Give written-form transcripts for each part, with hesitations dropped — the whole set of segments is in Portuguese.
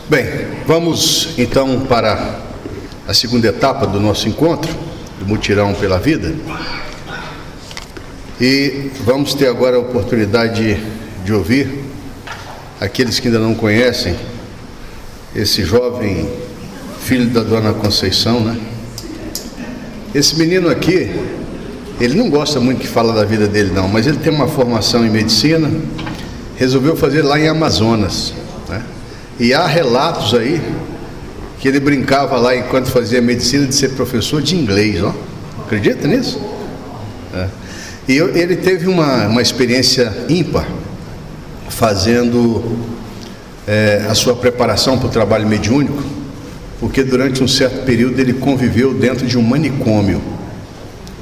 Bem, vamos então para a segunda etapa do nosso encontro, do Mutirão pela Vida. E vamos ter agora a oportunidade de ouvir aqueles que ainda não conhecem esse jovem filho da Dona Conceição, né? Esse menino aqui, ele não gosta muito que fala da vida dele não, mas ele tem uma formação em medicina, resolveu fazer lá em Amazonas, né? E há relatos aí que ele brincava lá enquanto fazia medicina de ser professor de inglês, ó. Acredita nisso? É. E ele teve uma experiência ímpar fazendo a sua preparação para o trabalho mediúnico, porque durante um certo período ele conviveu dentro de um manicômio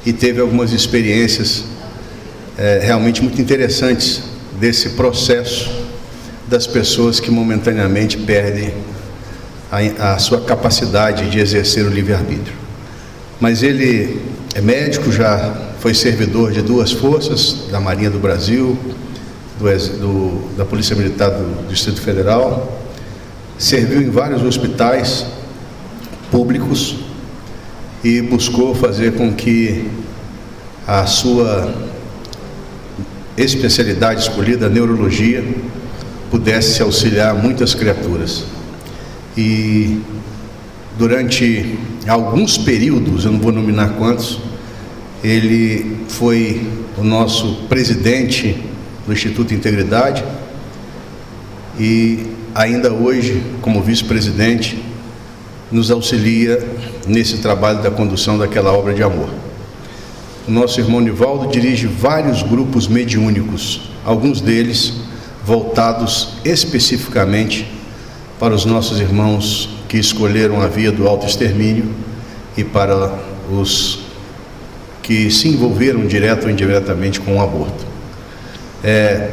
e teve algumas experiências realmente muito interessantes desse processo das pessoas que momentaneamente perdem a sua capacidade de exercer o livre-arbítrio. Mas ele é médico, já foi servidor de duas forças, da Marinha do Brasil, da Polícia Militar do Distrito Federal, serviu em vários hospitais públicos e buscou fazer com que a sua especialidade escolhida, a neurologia, pudesse auxiliar muitas criaturas. E durante alguns períodos, eu não vou nominar quantos, ele foi o nosso presidente do Instituto Integridade e ainda hoje, como vice-presidente, nos auxilia nesse trabalho da condução daquela obra de amor. O nosso irmão Nivaldo dirige vários grupos mediúnicos, alguns deles voltados especificamente para os nossos irmãos que escolheram a via do autoextermínio e para os que se envolveram direto ou indiretamente com o aborto. É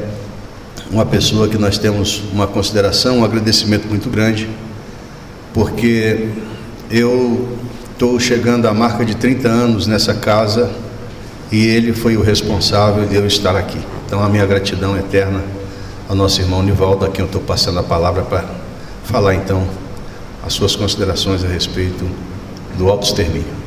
uma pessoa que nós temos uma consideração, um agradecimento muito grande, porque eu estou chegando à marca de 30 anos nessa casa e ele foi o responsável de eu estar aqui. Então a minha gratidão eterna ao nosso irmão Nivaldo, a quem eu estou passando a palavra para falar então as suas considerações a respeito do autoextermínio.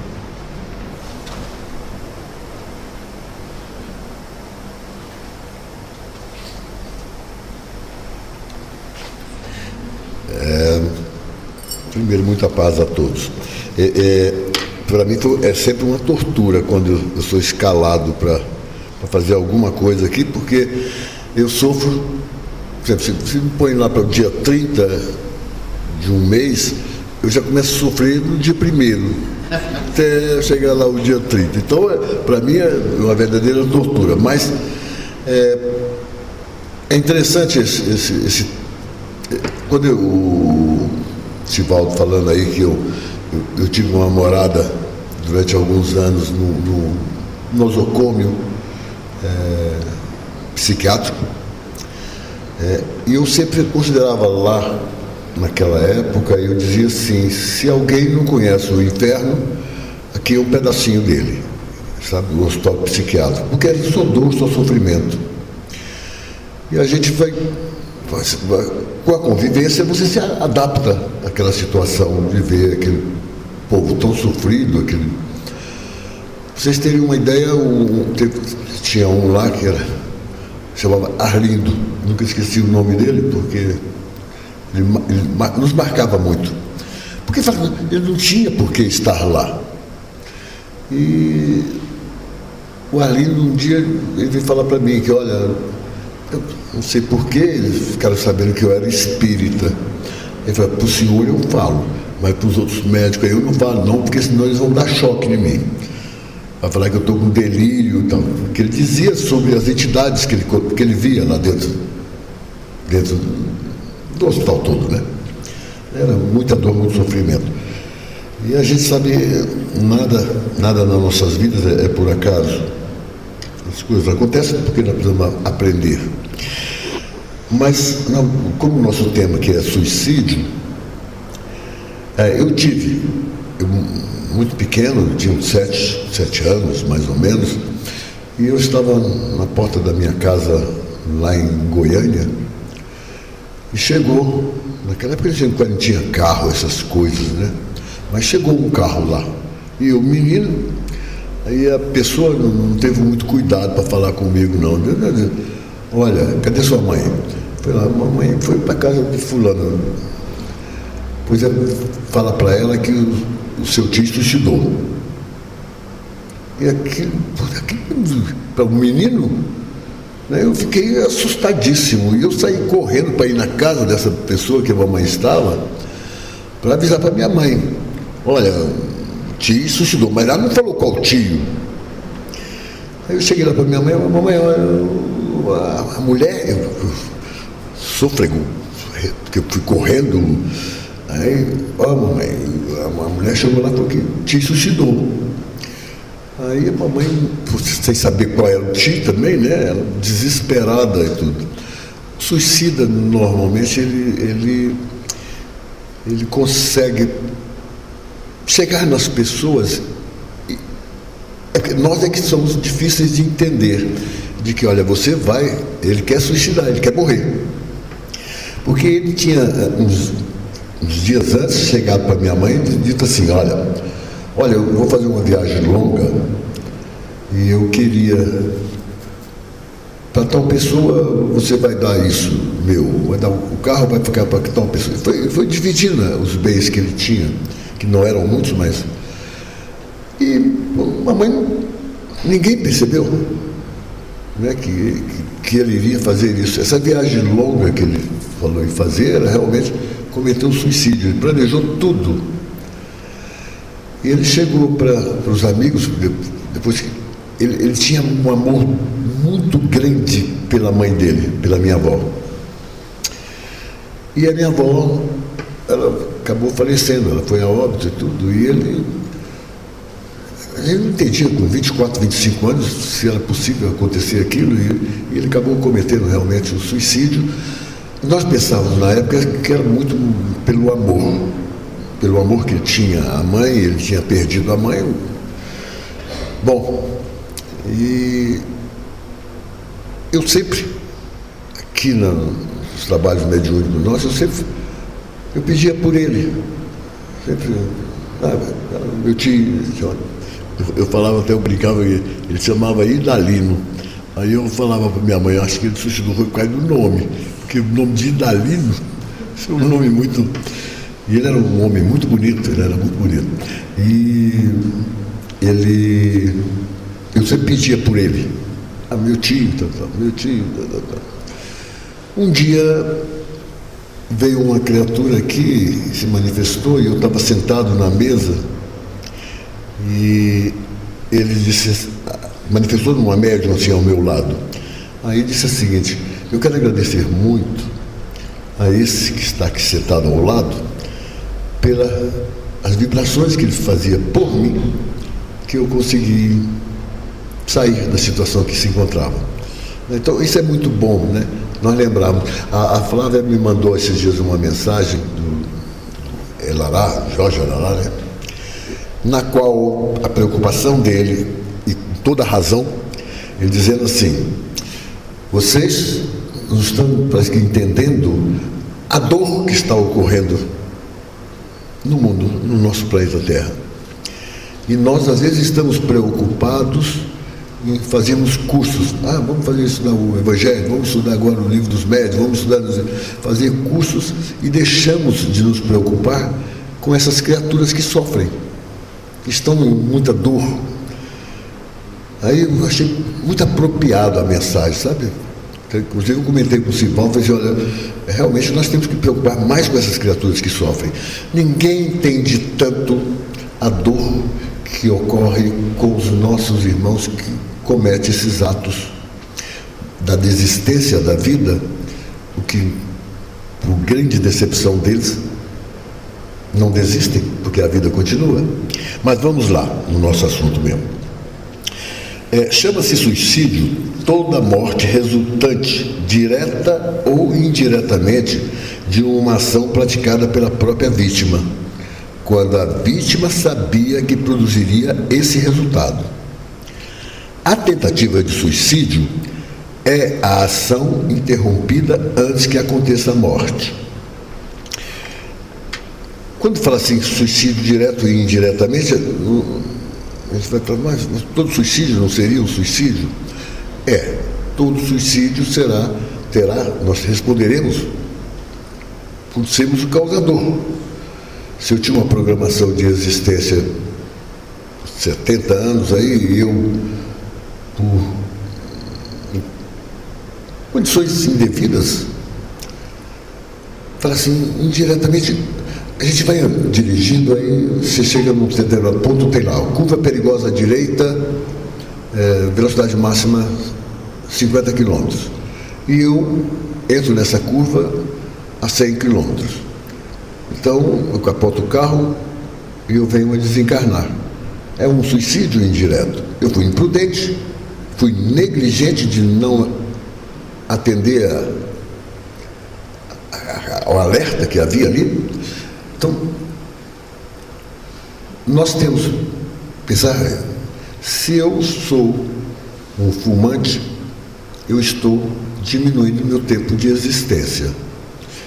Primeiro, muita paz a todos. Para mim é sempre uma tortura quando eu sou escalado para fazer alguma coisa aqui, porque eu sofro, por exemplo, se me põe lá para o dia 30 de um mês, eu já começo a sofrer no dia 1º, até chegar lá o dia 30. Então, para mim é uma verdadeira tortura, mas é interessante esse quando o Sivaldo falando aí que eu tive uma morada durante alguns anos no nosocômio psiquiátrico, e eu sempre considerava lá, naquela época, eu dizia assim: se alguém não conhece o inferno, aqui é um pedacinho dele, sabe, o hospital psiquiátrico, porque é só dor, só sofrimento. E a gente vai com a convivência, você se adapta àquela situação de ver aquele povo tão sofrido, Pra vocês terem uma ideia, tinha um lá que chamava Arlindo, nunca esqueci o nome dele, porque ele nos marcava muito. Porque ele não tinha por que estar lá. E o Arlindo, um dia, ele veio falar para mim que, olha, eu não sei porquê, eles ficaram sabendo que eu era espírita. Ele falou: para o senhor eu falo, mas para os outros médicos aí eu não falo não, porque senão eles vão dar choque em mim. Vai falar que eu estou com delírio e tal. Porque ele dizia sobre as entidades que ele via lá dentro do hospital todo, né? Era muita dor, muito sofrimento. E a gente sabe, nada nas nossas vidas é por acaso. As coisas acontecem porque nós precisamos aprender. Mas, como o nosso tema aqui é suicídio, eu muito pequeno, tinha uns 7 anos, mais ou menos, e eu estava na porta da minha casa, lá em Goiânia, e chegou Naquela época a gente não tinha carro, essas coisas, né? Mas chegou um carro lá. E o menino, aí a pessoa não teve muito cuidado para falar comigo, não. Olha, cadê sua mãe? Foi lá, mamãe foi para casa de fulano. Pois é, fala para ela que o seu tio suicidou. E aquilo para o menino, né, eu fiquei assustadíssimo. E eu saí correndo para ir na casa dessa pessoa que a mamãe estava, para avisar para minha mãe. Olha, o tio suicidou, mas ela não falou qual tio. Aí eu cheguei lá para minha mãe, mamãe, a mulher, eu sofrego, porque eu fui correndo. Aí, mamãe, a mulher chegou lá porque o tio suicidou. Aí a mamãe, sem saber qual era o tio também, né? Ela desesperada e tudo. O suicida, normalmente, ele consegue chegar nas pessoas. Nós é que somos difíceis de entender. De que, olha, você vai, ele quer suicidar, ele quer morrer. Porque ele tinha, uns dias antes, chegado para minha mãe e dito assim, olha, eu vou fazer uma viagem longa e eu queria, para tal pessoa você vai dar isso, vai dar o carro, vai ficar para tal pessoa. Foi dividindo, né, os bens que ele tinha, que não eram muitos, mas... E mamãe, ninguém percebeu, né, que ele iria fazer isso. Essa viagem longa que ele falou em fazer era realmente cometer um suicídio. Ele planejou tudo. E ele chegou para os amigos, depois que ele tinha um amor muito grande pela mãe dele, pela minha avó. E a minha avó, ela acabou falecendo, ela foi a óbito e tudo, e ele não entendia com 24, 25 anos se era possível acontecer aquilo, e ele acabou cometendo realmente um suicídio. Nós pensávamos na época que era muito pelo amor que ele tinha à mãe, ele tinha perdido a mãe. Bom, e eu sempre, aqui nos trabalhos mediúnicos nossos, eu pedia por ele. Sempre, meu tio, eu falava até, eu brincava, ele chamava Idalino. Aí eu falava para minha mãe, acho que ele suicidou por causa do nome, porque o nome de Idalino é um nome muito... E ele era um homem muito bonito, E eu sempre pedia por ele. Meu tio, meu tio. Um dia veio uma criatura aqui, se manifestou, e eu estava sentado na mesa, e ele disse, manifestou numa médium assim ao meu lado. Aí disse o seguinte: eu quero agradecer muito a esse que está aqui sentado ao lado, pelas vibrações que ele fazia por mim, que eu consegui sair da situação que se encontrava. Então isso é muito bom, né? Nós lembramos. A Flávia me mandou esses dias uma mensagem do Elará, Jorge Elará, né? Na qual a preocupação dele, e com toda a razão, ele dizendo assim: vocês não estão, parece que, entendendo a dor que está ocorrendo no mundo, no nosso planeta Terra. E nós, às vezes, estamos preocupados em fazermos cursos. Vamos estudar o Evangelho, vamos estudar agora o Livro dos Médiuns, vamos fazer cursos, e deixamos de nos preocupar com essas criaturas que sofrem, que estão em muita dor. Aí eu achei muito apropriado a mensagem, sabe? Inclusive eu comentei com o Simão, falei assim, olha, realmente nós temos que preocupar mais com essas criaturas que sofrem. Ninguém entende tanto a dor que ocorre com os nossos irmãos que cometem esses atos da desistência da vida, o que, por grande decepção deles, não desistem, porque a vida continua. Mas vamos lá, no nosso assunto mesmo. Chama-se suicídio toda morte resultante, direta ou indiretamente, de uma ação praticada pela própria vítima, quando a vítima sabia que produziria esse resultado. A tentativa de suicídio é a ação interrompida antes que aconteça a morte. quando fala assim suicídio direto e indiretamente, a gente vai falar, mas todo suicídio não seria um suicídio? Todo suicídio nós responderemos por sermos o causador. Se eu tinha uma programação de existência 70 anos aí, eu, por condições indevidas, fala assim, indiretamente, a gente vai dirigindo, aí você chega num determinado ponto, tem lá, curva perigosa à direita, velocidade máxima 50 km. E eu entro nessa curva a 100 km. Então, eu capoto o carro e eu venho a desencarnar. É um suicídio indireto. Eu fui imprudente, fui negligente de não atender ao alerta que havia ali. Então, nós temos que pensar, se eu sou um fumante, eu estou diminuindo meu tempo de existência.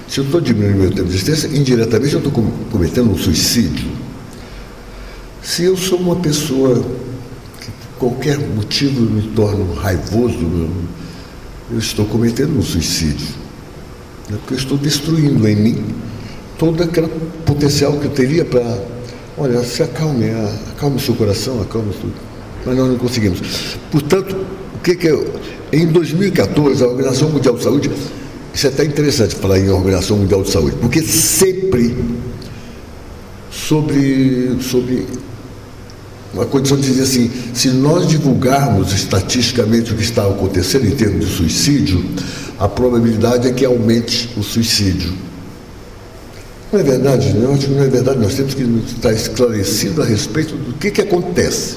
Se eu estou diminuindo meu tempo de existência, indiretamente eu estou cometendo um suicídio. Se eu sou uma pessoa que por qualquer motivo me torno raivoso, eu estou cometendo um suicídio. Porque eu estou destruindo em mim todo aquele potencial que eu teria para... Olha, se acalme seu coração, acalme tudo. Mas nós não conseguimos. Portanto, em 2014, a Organização Mundial de Saúde... Isso é até interessante falar em Organização Mundial de Saúde, porque sempre sobre uma condição de dizer assim, se nós divulgarmos estatisticamente o que está acontecendo em termos de suicídio, a probabilidade é que aumente o suicídio. Não é verdade? Eu acho que não é verdade. Nós temos que estar esclarecido a respeito do que acontece.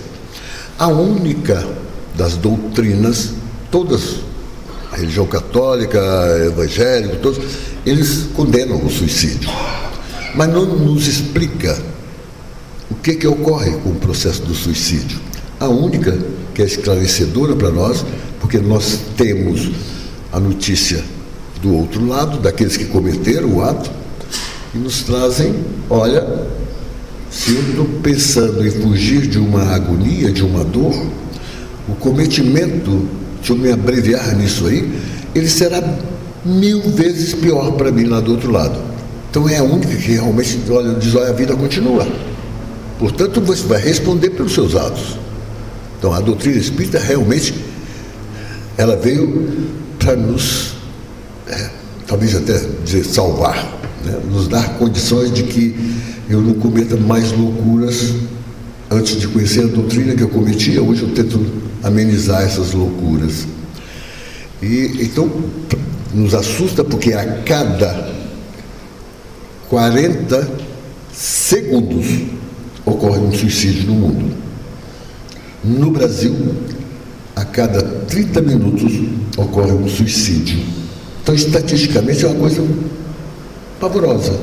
A única das doutrinas, todas, a religião católica, evangélica, todos, eles condenam o suicídio. Mas não nos explica o que ocorre com o processo do suicídio. A única que é esclarecedora para nós, porque nós temos a notícia do outro lado, daqueles que cometeram o ato, e nos trazem, olha, se eu estou pensando em fugir de uma agonia, de uma dor, o cometimento, se eu me abreviar nisso aí, ele será 1000 vezes pior para mim lá do outro lado. Então é a única que realmente diz, olha, a vida continua. Portanto, você vai responder pelos seus atos. Então a doutrina espírita realmente, ela veio para nos, talvez até dizer, salvar, né? Nos dar condições de que eu não cometa mais loucuras. Antes de conhecer a doutrina que eu cometia, hoje eu tento amenizar essas loucuras. E então nos assusta porque a cada 40 segundos ocorre um suicídio no mundo. No Brasil, a cada 30 minutos ocorre um suicídio. Então, estatisticamente, é uma coisa pavorosa.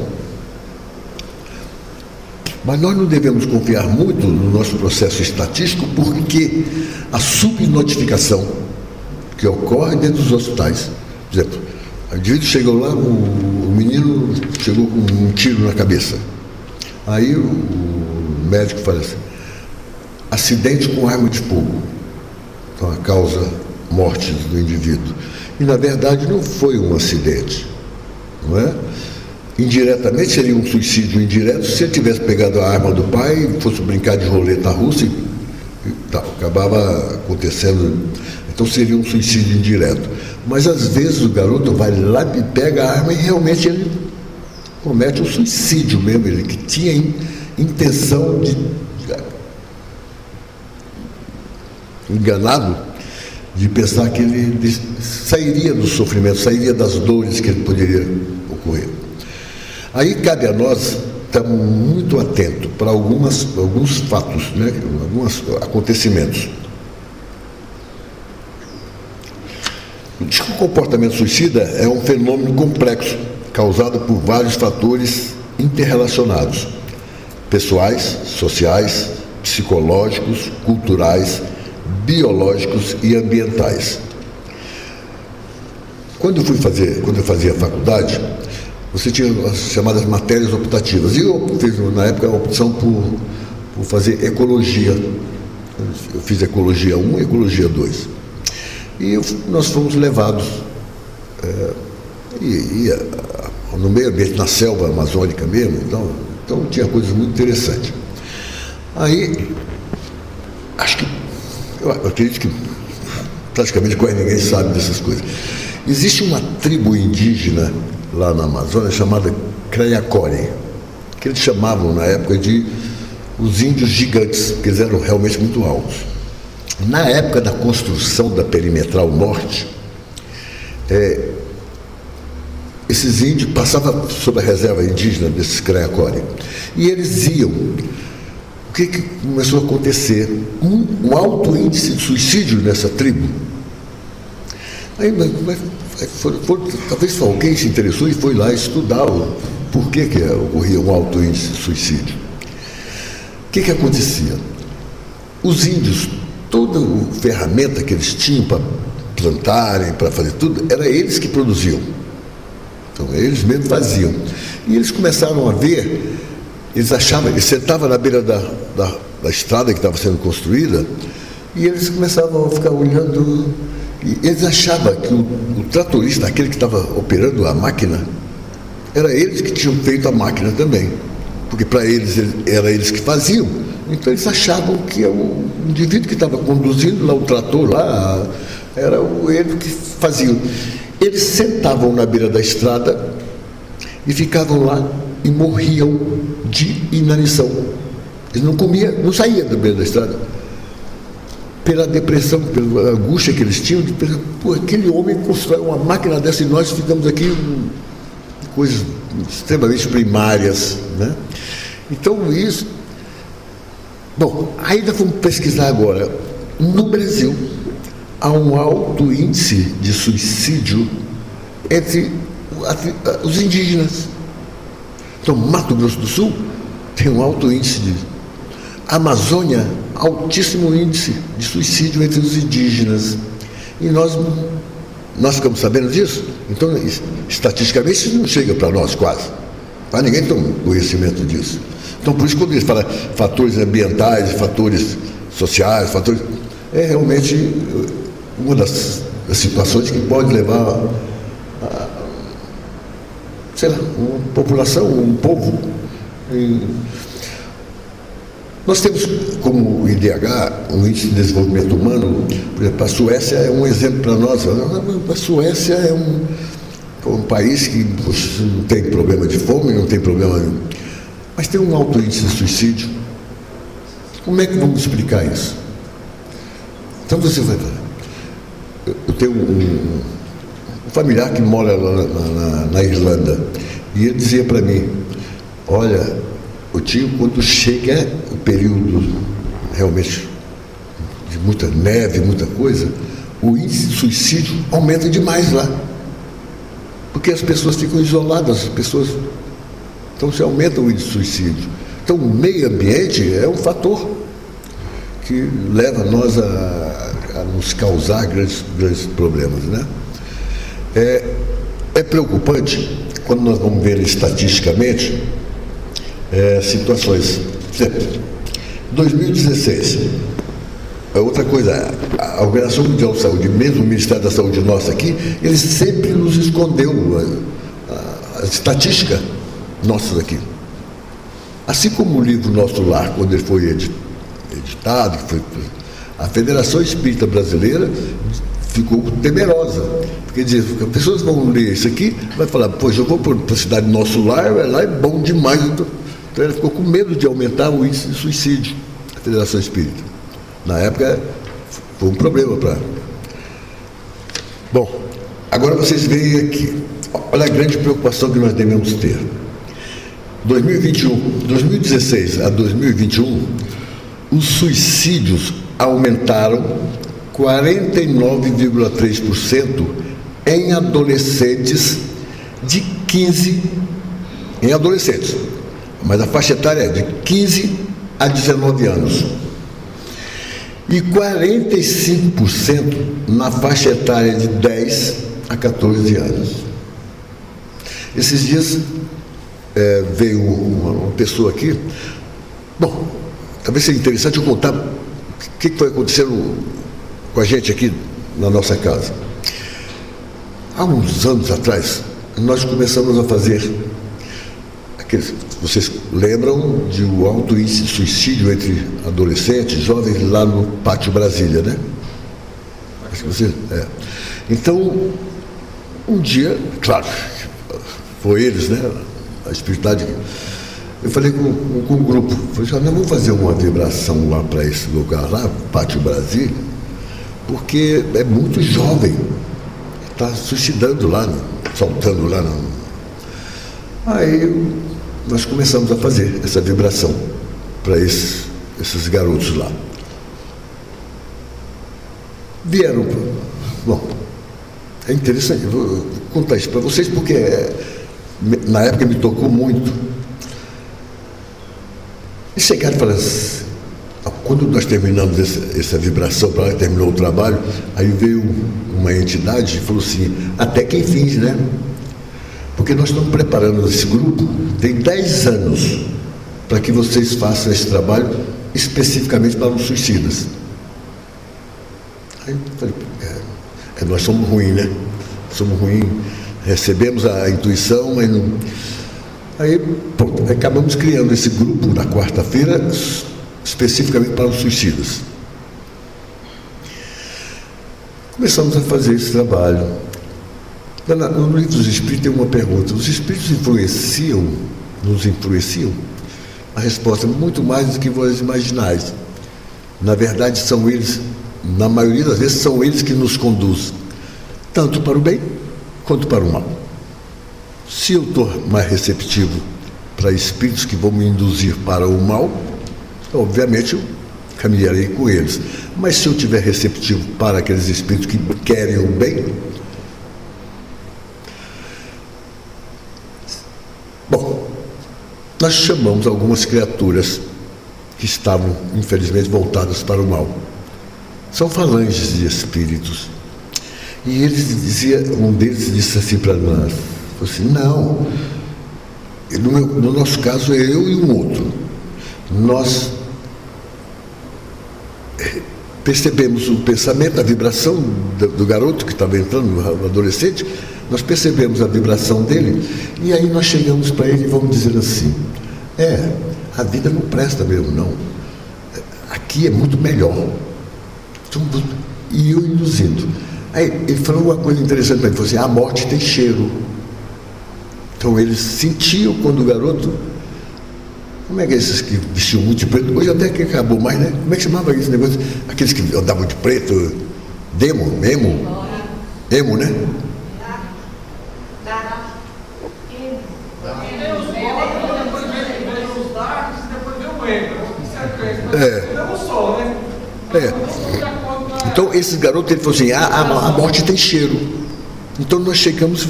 Mas nós não devemos confiar muito no nosso processo estatístico, porque a subnotificação que ocorre dentro dos hospitais, por exemplo, o indivíduo chegou lá, o menino chegou com um tiro na cabeça. Aí o médico fala assim, acidente com arma de fogo. Então a causa morte do indivíduo. E na verdade não foi um acidente, não é? Indiretamente seria um suicídio indireto se ele tivesse pegado a arma do pai e fosse brincar de roleta russa e acabava acontecendo. Então seria um suicídio indireto. Mas às vezes o garoto vai lá e pega a arma e realmente ele comete um suicídio mesmo, ele que tinha intenção de enganado de pensar que ele sairia do sofrimento, sairia das dores que ele poderia ocorrer. Aí cabe a nós estar muito atento para alguns fatos, né? Alguns acontecimentos. Diz que o comportamento suicida é um fenômeno complexo, causado por vários fatores interrelacionados, pessoais, sociais, psicológicos, culturais, biológicos e ambientais. Quando eu fazia faculdade, você tinha as chamadas matérias optativas. E eu fiz, na época, a opção por fazer ecologia. Eu fiz ecologia 1 e ecologia 2. E nós fomos levados no meio ambiente, na selva amazônica mesmo, então tinha coisas muito interessantes. Aí, eu acredito que praticamente quase ninguém sabe dessas coisas. Existe uma tribo indígena lá na Amazônia chamada Craiacore, que eles chamavam na época de os índios gigantes, porque eles eram realmente muito altos. Na época da construção da Perimetral Norte, esses índios passavam sob a reserva indígena desses Craiacore, e eles iam. O que começou a acontecer? Um alto índice de suicídio nessa tribo. Aí, talvez alguém se interessou e foi lá estudar por que ocorria um alto índice de suicídio. O que acontecia? Os índios, toda a ferramenta que eles tinham para plantarem, para fazer tudo, era eles que produziam. Então, eles mesmos faziam. E eles começaram a ver, eles sentavam na beira da estrada que estava sendo construída, e eles começavam a ficar olhando, e eles achavam que o tratorista, aquele que estava operando a máquina, era eles que tinham feito a máquina também. Porque para eles, era eles que faziam. Então eles achavam que o indivíduo que estava conduzindo lá o trator, lá, era ele que faziam. Eles sentavam na beira da estrada e ficavam lá e morriam de inanição. Eles não comiam, não saíam da beira da estrada. Pela depressão, pela angústia que eles tinham, de pensar, pô, aquele homem constrói uma máquina dessa e nós ficamos aqui coisas extremamente primárias, né? Então isso. Bom, aí nós vamos pesquisar agora. No Brasil, há um alto índice de suicídio entre os indígenas. Então, Mato Grosso do Sul tem um alto índice de... Amazônia, altíssimo índice de suicídio entre os indígenas. E nós ficamos sabendo disso. Então, estatisticamente, isso não chega para nós quase. Mas ninguém tem conhecimento disso. Então, por isso, quando eles falam fatores ambientais, fatores sociais, é realmente uma das situações que pode levar sei lá, uma população, um povo. Nós temos como IDH, um índice de desenvolvimento humano, por exemplo, a Suécia é um exemplo para nós. A Suécia é um país que não tem problema de fome, não tem problema nenhum, mas tem um alto índice de suicídio. Como é que vamos explicar isso? Então você vai falar. Eu tenho um familiar que mora lá na Irlanda, e ele dizia para mim, olha, o tio, quando chega o período realmente de muita neve, muita coisa, o índice de suicídio aumenta demais lá. Porque as pessoas ficam isoladas, então se aumenta o índice de suicídio. Então o meio ambiente é um fator que leva nós a nos causar grandes problemas, né? É preocupante quando nós vamos ver estatisticamente situações. Por exemplo, 2016, outra coisa, a Organização Mundial de Saúde, mesmo o Ministério da Saúde nosso aqui, ele sempre nos escondeu a estatística nossa aqui. Assim como o livro Nosso Lar, quando ele foi editado, a Federação Espírita Brasileira ficou temerosa, porque diz, as pessoas vão ler isso aqui, vai falar, poxa, eu vou para a cidade Nosso Lar, lá é bom demais. Então ela ficou com medo de aumentar o índice de suicídio, a Federação Espírita. Na época, foi um problema para... Bom, agora vocês veem aqui, olha a grande preocupação que nós devemos ter. 2016 a 2021, os suicídios aumentaram 49,3% em adolescentes de 15, em adolescentes, mas a faixa etária é de 15 a 19 anos. E 45% na faixa etária de 10 a 14 anos. Esses dias veio uma pessoa aqui. Bom, talvez seja interessante eu contar o que foi acontecendo com a gente aqui na nossa casa. Há uns anos atrás, nós começamos a fazer aqueles, vocês lembram de um alto índice de suicídio entre adolescentes, jovens, lá no Pátio Brasília, né? Acho que você... Então, um dia, claro, foi eles, né? A espiritualidade. Eu falei com um grupo, falei, nós vamos fazer uma vibração lá para esse lugar lá, Pátio Brasília, porque é muito jovem, está suicidando lá, saltando lá. Aí nós começamos a fazer essa vibração para esses garotos lá. Vieram, bom, é interessante, eu vou contar isso para vocês porque na época me tocou muito. E chegaram e falaram assim, quando nós terminamos essa vibração, para lá terminou o trabalho, aí veio uma entidade e falou assim, até quem finge, né? Porque nós estamos preparando esse grupo, tem 10 anos, para que vocês façam esse trabalho especificamente para os suicidas. Aí eu falei, nós somos ruins, né? Somos ruins, recebemos a intuição, mas não... Aí, pronto, acabamos criando esse grupo na quarta-feira, especificamente para os suicidas. Começamos a fazer esse trabalho. No livro dos Espíritos tem uma pergunta, os Espíritos nos influenciam? A resposta é muito mais do que vós imaginais. Na verdade, são eles, na maioria das vezes, são eles que nos conduzem, tanto para o bem quanto para o mal. Se eu estou mais receptivo para espíritos que vão me induzir para o mal, obviamente eu caminharei com eles. Mas se eu estiver receptivo para aqueles espíritos que querem o bem, bom, nós chamamos algumas criaturas que estavam, infelizmente, voltadas para o mal. São falanges de espíritos. E um deles disse assim para nós, assim, não, no nosso caso é eu e um outro. Nós percebemos o pensamento, a vibração do garoto que estava entrando, no adolescente, nós percebemos a vibração dele, e aí nós chegamos para ele e vamos dizer assim, a vida não presta mesmo, não. Aqui é muito melhor. E eu induzindo. Aí ele falou uma coisa interessante para ele, falou assim, a morte tem cheiro. Então eles sentiam quando o garoto, como é que é esses que vestiam muito de preto, hoje até que acabou mais, né? Como é que chamava esse negócio? Aqueles que andavam de preto, emo, né? Então esses garotos, ele falou assim, a morte tem cheiro. Então nós chegamos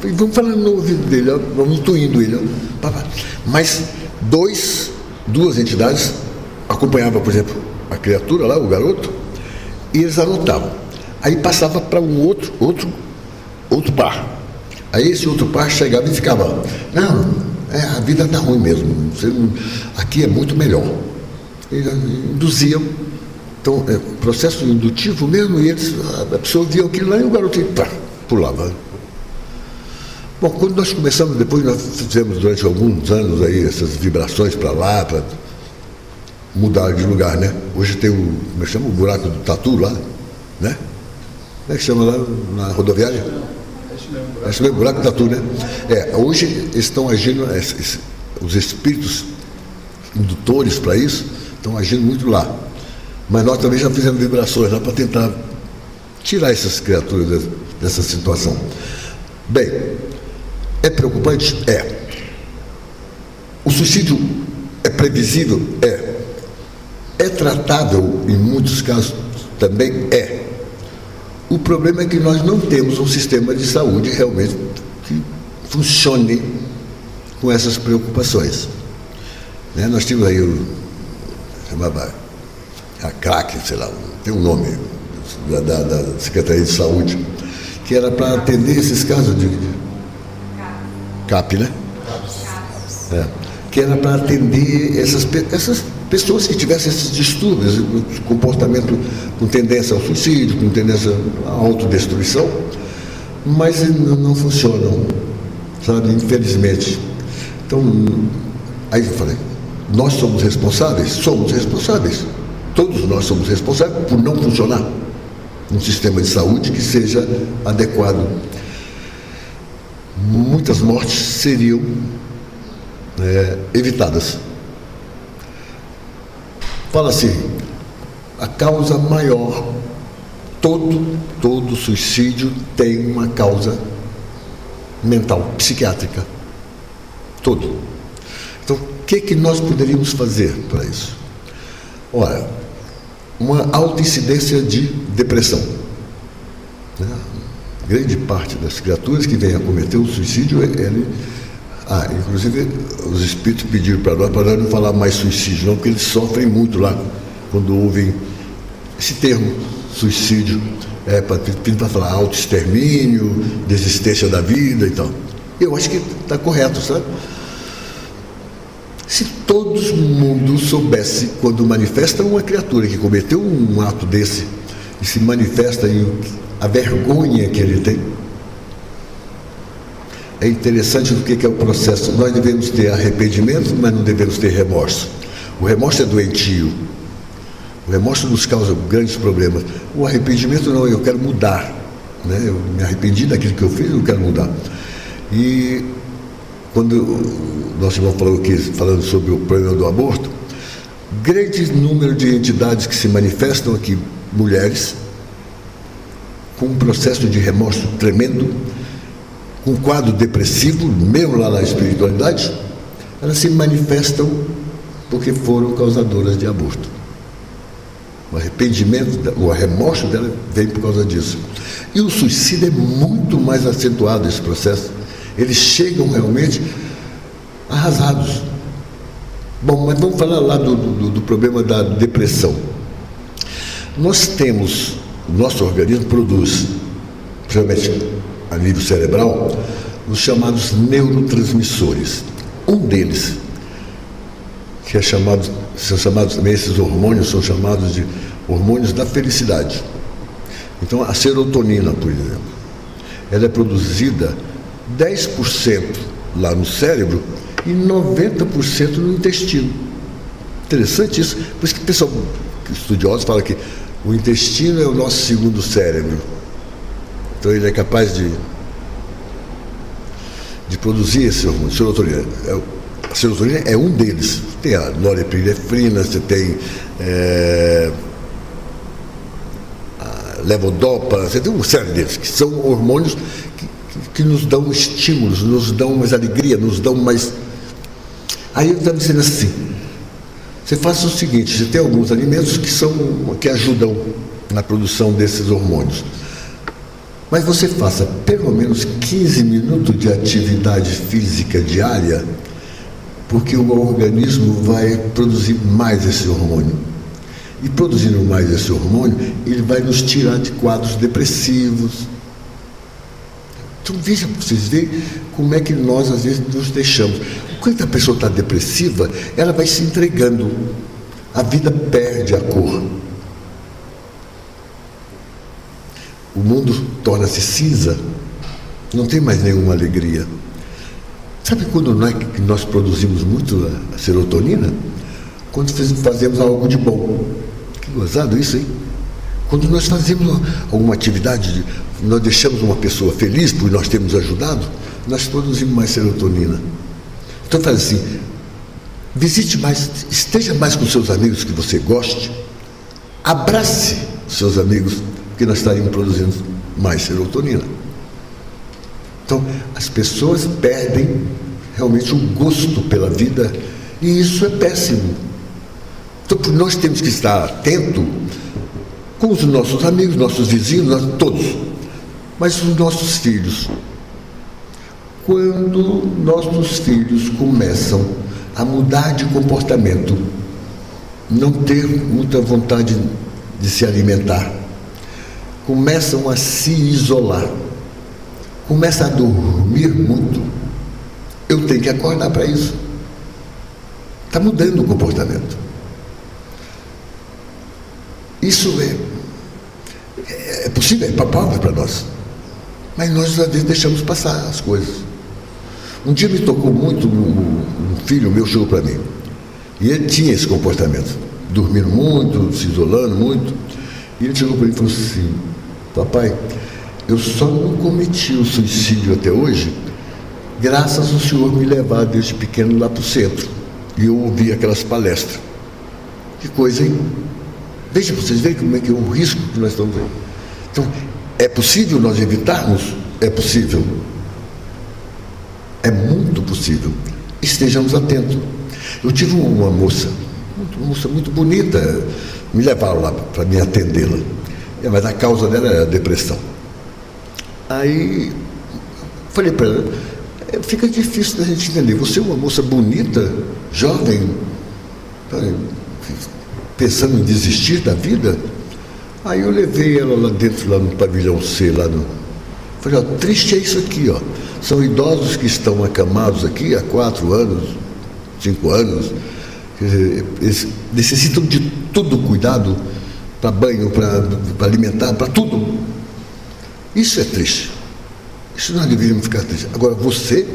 e vamos falando no ouvido dele, vamos intuindo ele. Mas duas entidades acompanhavam, por exemplo, a criatura lá, o garoto, e eles anotavam. Aí passava para um outro par. Aí esse outro par chegava e ficava, não, a vida está ruim mesmo, aqui é muito melhor. Eles induziam. Então, processo indutivo mesmo, e a pessoa via aquilo lá e o garoto pulava. Bom, quando nós começamos, depois nós fizemos durante alguns anos aí essas vibrações para lá, para mudar de lugar, né? Hoje tem como é que chama? O buraco do Tatu lá, né? Como é que chama lá na rodoviária? Esse mesmo buraco do Tatu, né? Hoje estão agindo, os espíritos indutores para isso, estão agindo muito lá. Mas nós também já fizemos vibrações lá para tentar tirar essas criaturas dessa situação. Bem, é preocupante? O suicídio é previsível? É tratável em muitos casos? Também é. O problema é que nós não temos um sistema de saúde realmente que funcione com essas preocupações. Né? Nós tínhamos aí chamava a CRAC, sei lá, tem um nome da Secretaria de Saúde, que era para atender esses casos de CAP, né? Que era para atender essas pessoas que tivessem esses distúrbios, comportamento com tendência ao suicídio, com tendência à autodestruição, mas não funcionam, sabe, infelizmente. Então, aí eu falei, nós somos responsáveis? Somos responsáveis. Todos nós somos responsáveis por não funcionar um sistema de saúde que seja adequado. Muitas mortes seriam evitadas. Fala assim, a causa maior, todo suicídio tem uma causa mental, psiquiátrica. Todo. Então, o que nós poderíamos fazer para isso? Ora, uma alta incidência de depressão. Grande parte das criaturas que vêm a cometer o suicídio, inclusive os espíritos pediram para nós não falar mais suicídio, não, porque eles sofrem muito lá quando ouvem esse termo, suicídio, para falar autoextermínio, desistência da vida e tal. Eu acho que está correto, sabe? Se todo mundo soubesse quando manifesta uma criatura que cometeu um ato desse e se manifesta e a vergonha que ele tem, é interessante o que é o processo. Nós devemos ter arrependimento, mas não devemos ter remorso. O remorso é doentio. O remorso nos causa grandes problemas. O arrependimento não, eu quero mudar, né? Eu me arrependi daquilo que eu fiz, eu quero mudar. E quando nosso irmão falou aqui, falando sobre o problema do aborto, grande número de entidades que se manifestam aqui, mulheres, com um processo de remorso tremendo, com um quadro depressivo, mesmo lá na espiritualidade, elas se manifestam porque foram causadoras de aborto. O arrependimento, o remorso dela vem por causa disso. E o suicídio é muito mais acentuado, esse processo. Eles chegam realmente arrasados. Bom, mas vamos falar lá do problema da depressão. Nós temos, o nosso organismo produz, principalmente a nível cerebral, os chamados neurotransmissores. Um deles, que são chamados também, esses hormônios são chamados de hormônios da felicidade. Então, a serotonina, por exemplo, ela é produzida 10% lá no cérebro e 90% no intestino. Interessante isso. Por isso que o pessoal, estudiosos, fala que o intestino é o nosso segundo cérebro. Então ele é capaz de produzir esse hormônio, serotonina. A serotonina é um deles. Tem a norepinefrina, você tem a levodopa, você tem uma série deles, que são hormônios que nos dão estímulos, nos dão mais alegria, nos dão mais... Aí eu estava dizendo assim, você faça o seguinte, você tem alguns alimentos que ajudam na produção desses hormônios, mas você faça pelo menos 15 minutos de atividade física diária, porque o organismo vai produzir mais esse hormônio. E produzindo mais esse hormônio, ele vai nos tirar de quadros depressivos. Então veja para vocês verem como é que nós às vezes nos deixamos. Quando a pessoa está depressiva, ela vai se entregando. A vida perde a cor. O mundo torna-se cinza, não tem mais nenhuma alegria. Sabe quando nós produzimos muito a serotonina? Quando fazemos algo de bom. Que gozado isso, hein? Quando nós fazemos alguma atividade, nós deixamos uma pessoa feliz porque nós temos ajudado, nós produzimos mais serotonina. Então faz assim, visite mais, esteja mais com seus amigos que você goste, abrace seus amigos, porque nós estaremos produzindo mais serotonina. Então, as pessoas perdem realmente o gosto pela vida, e isso é péssimo. Então, nós temos que estar atentos com os nossos amigos, nossos vizinhos, todos, mas os nossos filhos. Quando nossos filhos começam a mudar de comportamento, não ter muita vontade de se alimentar, começam a se isolar, começam a dormir muito, eu tenho que acordar para isso. Está mudando o comportamento. Isso é possível, é palpável para nós. Mas nós, às vezes, deixamos passar as coisas. Um dia me tocou muito, um filho meu chegou para mim. E ele tinha esse comportamento. Dormindo muito, se isolando muito. E ele chegou para mim e falou assim: papai, eu só não cometi o suicídio até hoje graças ao senhor me levar desde pequeno lá para o centro. E eu ouvi aquelas palestras. Que coisa, hein? Veja, vocês veem como é que é o risco que nós estamos aí. Então, é possível nós evitarmos? É possível. É muito possível. Estejamos atentos. Eu tive uma moça muito bonita, me levaram lá para me atendê-la. Mas a causa dela era a depressão. Aí, falei para ela, fica difícil da gente entender. Você é uma moça bonita, jovem, pensando em desistir da vida. Aí eu levei ela lá dentro, lá no pavilhão C, lá no... Falei, ó, triste é isso aqui, ó. São idosos que estão acamados aqui há 4 anos, 5 anos. Quer dizer, eles necessitam de tudo cuidado, para banho, para alimentar, para tudo. Isso é triste. Isso nós deveríamos ficar tristes. Agora, você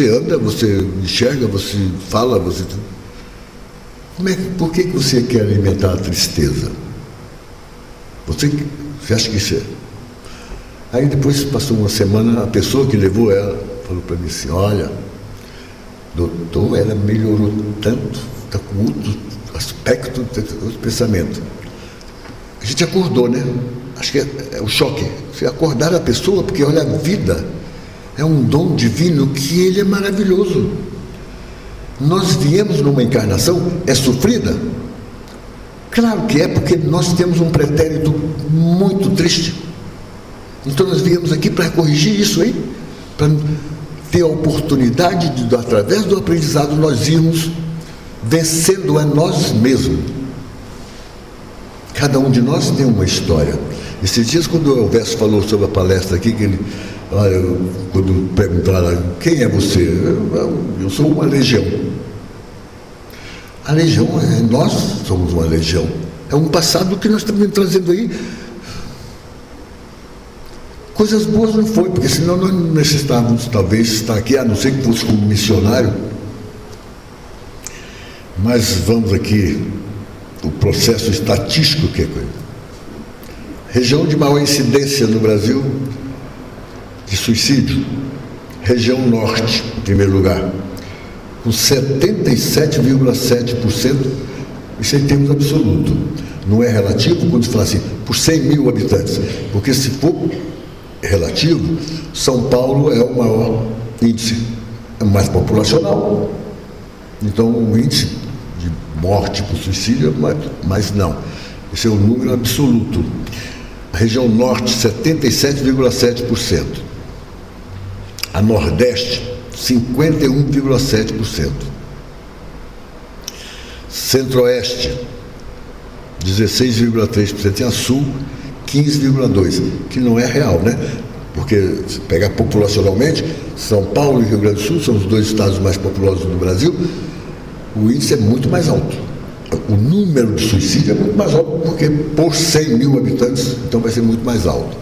anda, você enxerga, você fala, você... Por que você quer alimentar a tristeza? Você acha que isso é? Aí depois passou uma semana, a pessoa que levou ela falou para mim assim: olha, doutor, ela melhorou tanto, está com outro aspecto, outro pensamento. A gente acordou, né? Acho que é o choque. Você acordar a pessoa, porque olha, a vida é um dom divino que ele é maravilhoso. Nós viemos numa encarnação, é sofrida? Claro que é, porque nós temos um pretérito muito triste. Então nós viemos aqui para corrigir isso aí, para ter a oportunidade de, através do aprendizado, nós irmos vencendo a nós mesmos. Cada um de nós tem uma história. Esses dias, quando o Elvésio falou sobre a palestra aqui, que ele, olha, quando perguntaram quem é você, eu sou uma legião. A legião, nós somos uma legião. É um passado que nós estamos trazendo aí. Coisas boas não foi, porque senão nós não necessitávamos talvez estar aqui, a não ser que fosse como missionário. Mas vamos aqui, o processo estatístico que é coisa. Região de maior incidência no Brasil de suicídio, região norte, em primeiro lugar, com 77,7%, isso em termos absolutos. Não é relativo quando se fala assim, por 100 mil habitantes, porque se for relativo, São Paulo é o maior índice, é mais populacional. Então o índice de morte por suicídio é mas não. Esse é o número absoluto. A região norte, 77,7%. A nordeste, 51,7%. Centro-oeste, 16,3%. E a sul, 15,2%, que não é real, né? Porque, se pegar populacionalmente, São Paulo e Rio Grande do Sul são os 2 estados mais populosos do Brasil, o índice é muito mais alto. O número de suicídio é muito mais alto, porque por 100 mil habitantes, então vai ser muito mais alto.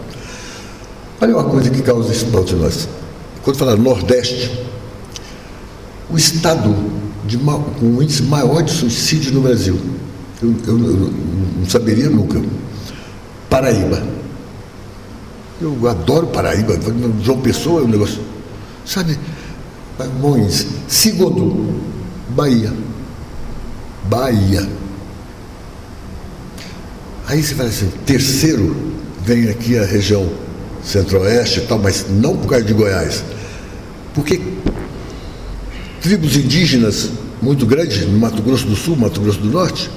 Olha uma coisa que causa espanto em nós. Quando falar Nordeste, o estado com o índice maior de suicídio no Brasil, eu não saberia nunca. Paraíba. Eu adoro Paraíba. João Pessoa é um negócio. Sabe? Bom índice. Segundo, Bahia. Aí você fala assim, terceiro, vem aqui a região centro-oeste e tal, mas não por causa de Goiás. Porque tribos indígenas muito grandes, no Mato Grosso do Sul, Mato Grosso do Norte,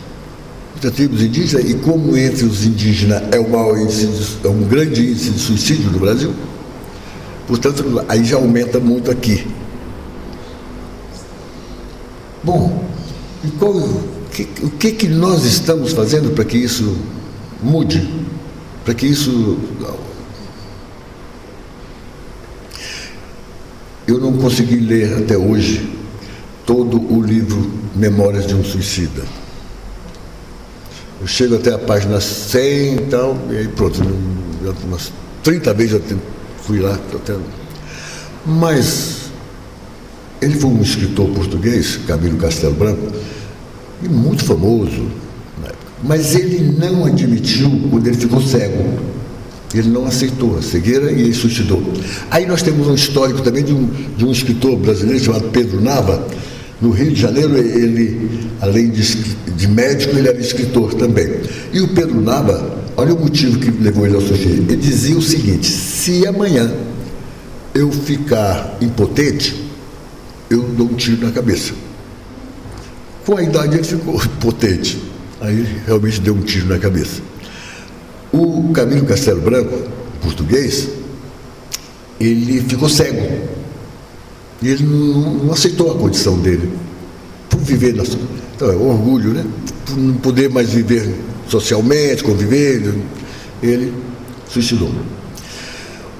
muitas tribos indígenas, e como entre os indígenas é o maior índice, é um grande índice de suicídio no Brasil, portanto, aí já aumenta muito aqui. Bom, e o que nós estamos fazendo para que isso mude? Para que isso... eu não consegui ler até hoje todo o livro Memórias de um Suicida. Eu chego até a página 100 e tal, e aí pronto, umas 30 vezes eu fui lá. Mas ele foi um escritor português, Camilo Castelo Branco, e muito famoso na época. Mas ele não admitiu quando ele ficou cego. Ele não aceitou a cegueira e ele suicidou. Aí nós temos um histórico também de um escritor brasileiro chamado Pedro Nava. No Rio de Janeiro, ele, além de médico, ele era escritor também. E o Pedro Nava, olha o motivo que levou ele ao suicídio. Ele dizia o seguinte: se amanhã eu ficar impotente, eu dou um tiro na cabeça. Com a idade ele ficou impotente. Aí realmente deu um tiro na cabeça. O Camilo Castelo Branco, português, ele ficou cego. E ele não aceitou a condição dele. Por viver na... Então é orgulho, né? Por não poder mais viver socialmente, conviver, ele suicidou.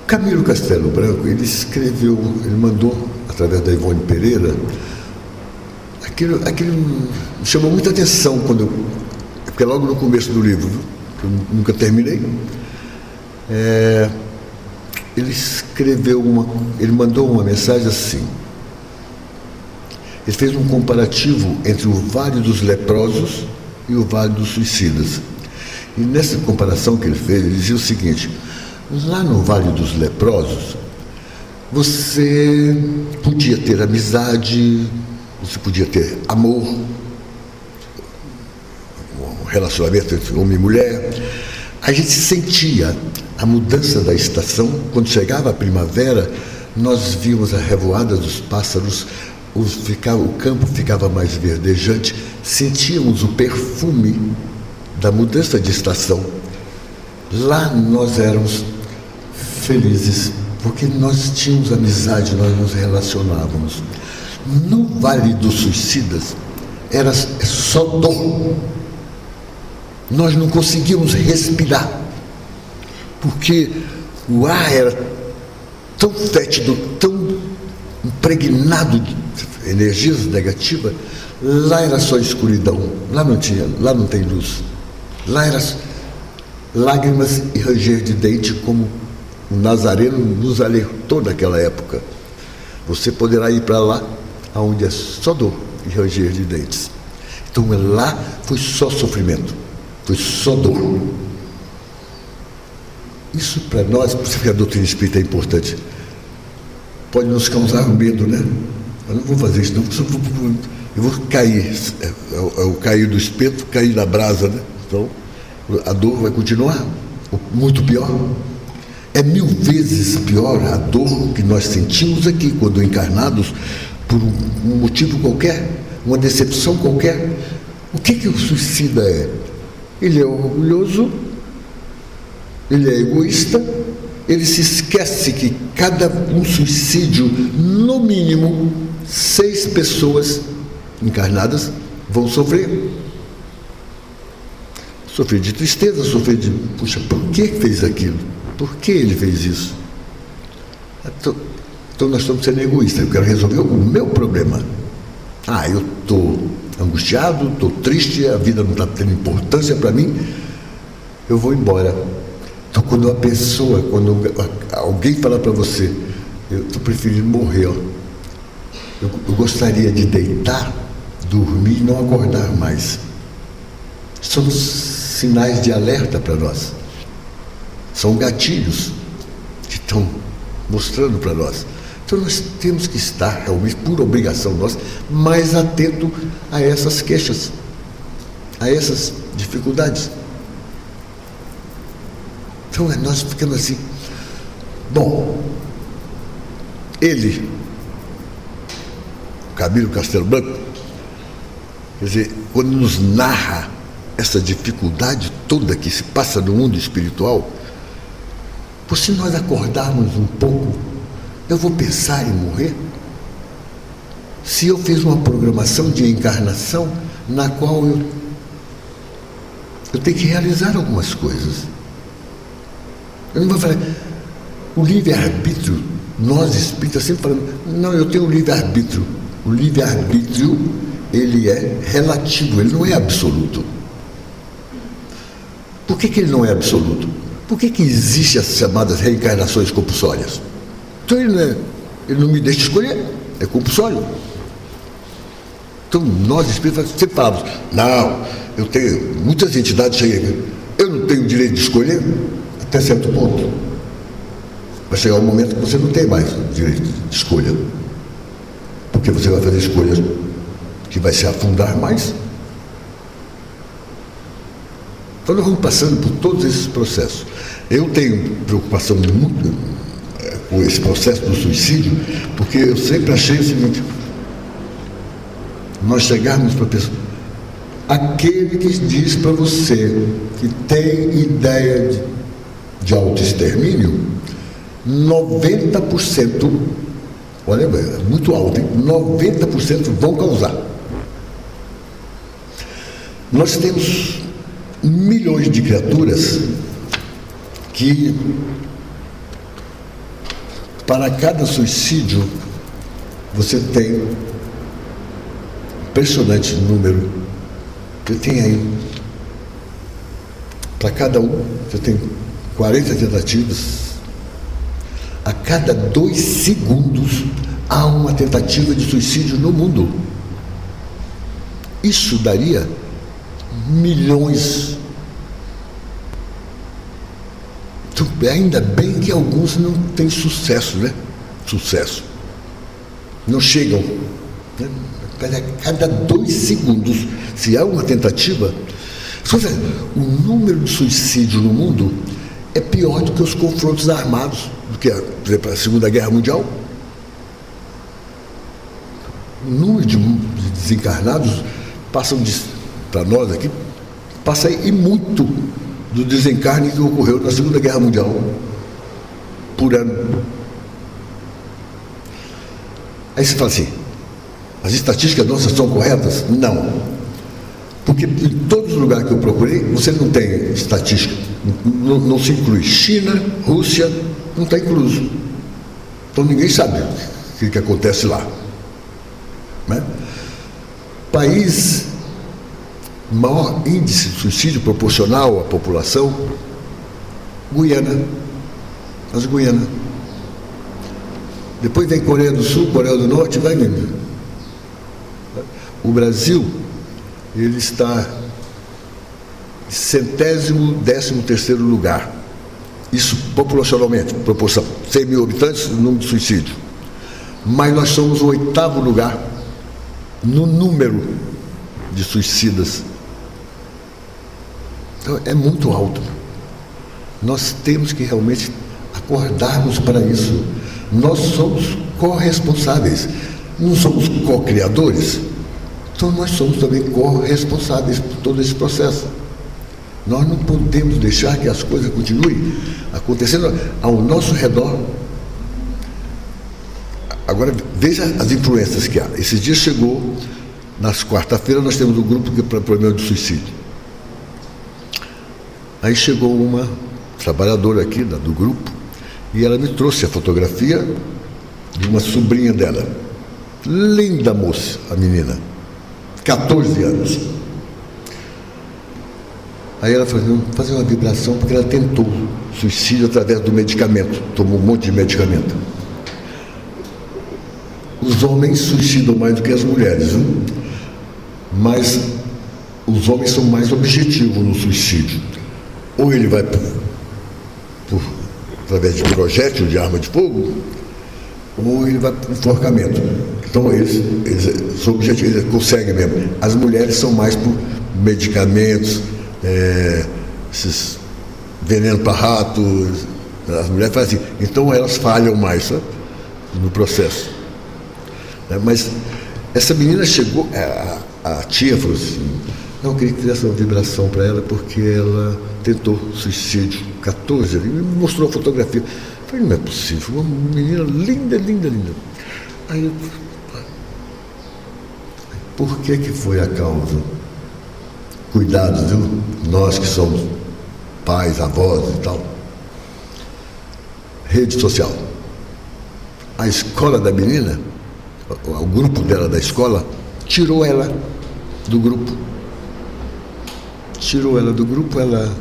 Camilo Castelo Branco, ele escreveu, ele mandou, através da Ivone Pereira, aquilo me chamou muita atenção porque logo no começo do livro, que eu nunca terminei, ele mandou uma mensagem assim. Ele fez um comparativo entre o Vale dos Leprosos e o Vale dos Suicidas. E nessa comparação que ele fez, ele dizia o seguinte: lá no Vale dos Leprosos, você podia ter amizade, você podia ter amor, um relacionamento entre homem e mulher. A gente sentia a mudança da estação. Quando chegava a primavera, nós víamos a revoada dos pássaros, o campo ficava mais verdejante, sentíamos o perfume da mudança de estação. Lá nós éramos felizes, porque nós tínhamos amizade, nós nos relacionávamos. No Vale dos Suicidas, era só dor. Nós não conseguíamos respirar, porque o ar era tão fétido, tão impregnado de energias negativas. Lá era só escuridão, lá não tem luz. Lá era lágrimas e ranger de dente, como o Nazareno nos alertou naquela época. Você poderá ir para lá, onde é só dor e ranger de dentes. Então lá foi só sofrimento, foi só dor. Isso para nós, por isso que a doutrina espírita é importante, pode nos causar medo, né? Eu não vou fazer isso, não, eu vou cair. É o cair do espeto, cair na brasa, né? Então a dor vai continuar, muito pior. É 1000 vezes pior a dor que nós sentimos aqui quando encarnados, por um motivo qualquer, uma decepção qualquer. O que o suicida é? Ele é orgulhoso, ele é egoísta, ele se esquece que cada suicídio, no mínimo, 6 pessoas encarnadas vão sofrer. Sofrer de tristeza, sofrer de, puxa, por que fez aquilo? Por que ele fez isso? Então nós estamos sendo egoístas. Eu quero resolver o meu problema. Eu estou angustiado, estou triste, a vida não está tendo importância para mim, eu vou embora. Então quando alguém falar para você, eu estou preferindo morrer, eu gostaria de deitar, dormir e não acordar mais. São sinais de alerta para nós. São gatilhos que estão mostrando para nós. Então nós temos que estar, realmente, por obrigação nossa, mais atento a essas queixas, a essas dificuldades. Então nós ficamos assim. Bom, ele, Camilo Castelo Branco, quer dizer, quando nos narra essa dificuldade toda que se passa no mundo espiritual, se nós acordarmos um pouco, eu vou pensar em morrer? Se eu fiz uma programação de encarnação na qual eu tenho que realizar algumas coisas. Eu não vou falar. O livre-arbítrio nós espíritas sempre falamos, não, eu tenho livre-arbítrio. O livre-arbítrio, ele é relativo, ele não é absoluto. Por que ele não é absoluto? Por que existem as chamadas reencarnações compulsórias? Então ele não me deixa escolher, é compulsório. Então nós espíritas sempre falamos, não, eu tenho muitas entidades cheias, eu não tenho o direito de escolher até certo ponto. Vai chegar um momento que você não tem mais o direito de escolha, porque você vai fazer escolhas que vai se afundar mais. Então nós vamos passando por todos esses processos. Eu tenho preocupação muito com esse processo do suicídio, porque eu sempre achei o seguinte, nós chegarmos para a pessoa, aquele que diz para você que tem ideia de autoextermínio, 90%, olha, é muito alto, hein? 90% vão causar. Nós temos milhões de criaturas que, para cada suicídio, você tem impressionante número. Você tem aí, para cada um, você tem 40 tentativas. A cada 2 segundos há uma tentativa de suicídio no mundo. Isso daria milhões. Então, ainda bem que alguns não têm sucesso, né? Sucesso. Não chegam. Né? A cada 2 segundos, se há uma tentativa, o número de suicídio no mundo é pior do que os confrontos armados, do que, por exemplo, a Segunda Guerra Mundial. O número de desencarnados passam, para nós aqui, passa e muito do desencarne que ocorreu na Segunda Guerra Mundial, por ano. Aí você fala assim, as estatísticas nossas são corretas? Não. Porque em todos os lugares que eu procurei, você não tem estatística. Não se inclui China, Rússia, não está incluso. Então ninguém sabe o que acontece lá. Né? País, maior índice de suicídio proporcional à população, Guiana. As Guianas. Depois vem Coreia do Sul, Coreia do Norte, vai indo. O Brasil, ele está em 113º lugar. Isso populacionalmente, proporção, 100 mil habitantes, o número de suicídio. Mas nós somos o 8º lugar no número de suicidas. Então é muito alto. Nós temos que realmente acordarmos para isso. Nós somos corresponsáveis, não somos co-criadores. Então nós somos também corresponsáveis por todo esse processo. Nós não podemos deixar que as coisas continuem acontecendo ao nosso redor. Agora veja as influências que há. Esses dias chegou, nas quarta-feiras nós temos um grupo que é para problema de suicídio. Aí chegou uma trabalhadora aqui do grupo e ela me trouxe a fotografia de uma sobrinha dela. Linda moça, a menina. 14 anos. Aí ela falou, vamos fazer uma vibração, porque ela tentou suicídio através do medicamento, tomou um monte de medicamento. Os homens suicidam mais do que as mulheres, viu? Mas os homens são mais objetivos no suicídio. Ou ele vai através de projétil, de arma de fogo, ou ele vai para o enforcamento. Então eles são objetivos, eles conseguem mesmo. As mulheres são mais por medicamentos, esses veneno para rato, as mulheres fazem assim. Então elas falham mais, sabe, no processo. Mas essa menina chegou, a tia falou assim, não, eu queria que fizesse uma vibração para ela, porque ela tentou suicídio, 14, ele me mostrou a fotografia. Eu falei, não é possível, uma menina linda, linda, linda. Aí eu, por que foi a causa? Cuidado, viu? Nós que somos pais, avós e tal. Rede social. a escola da menina, o grupo dela da escola, tirou ela do grupo. Tirou ela do grupo, ela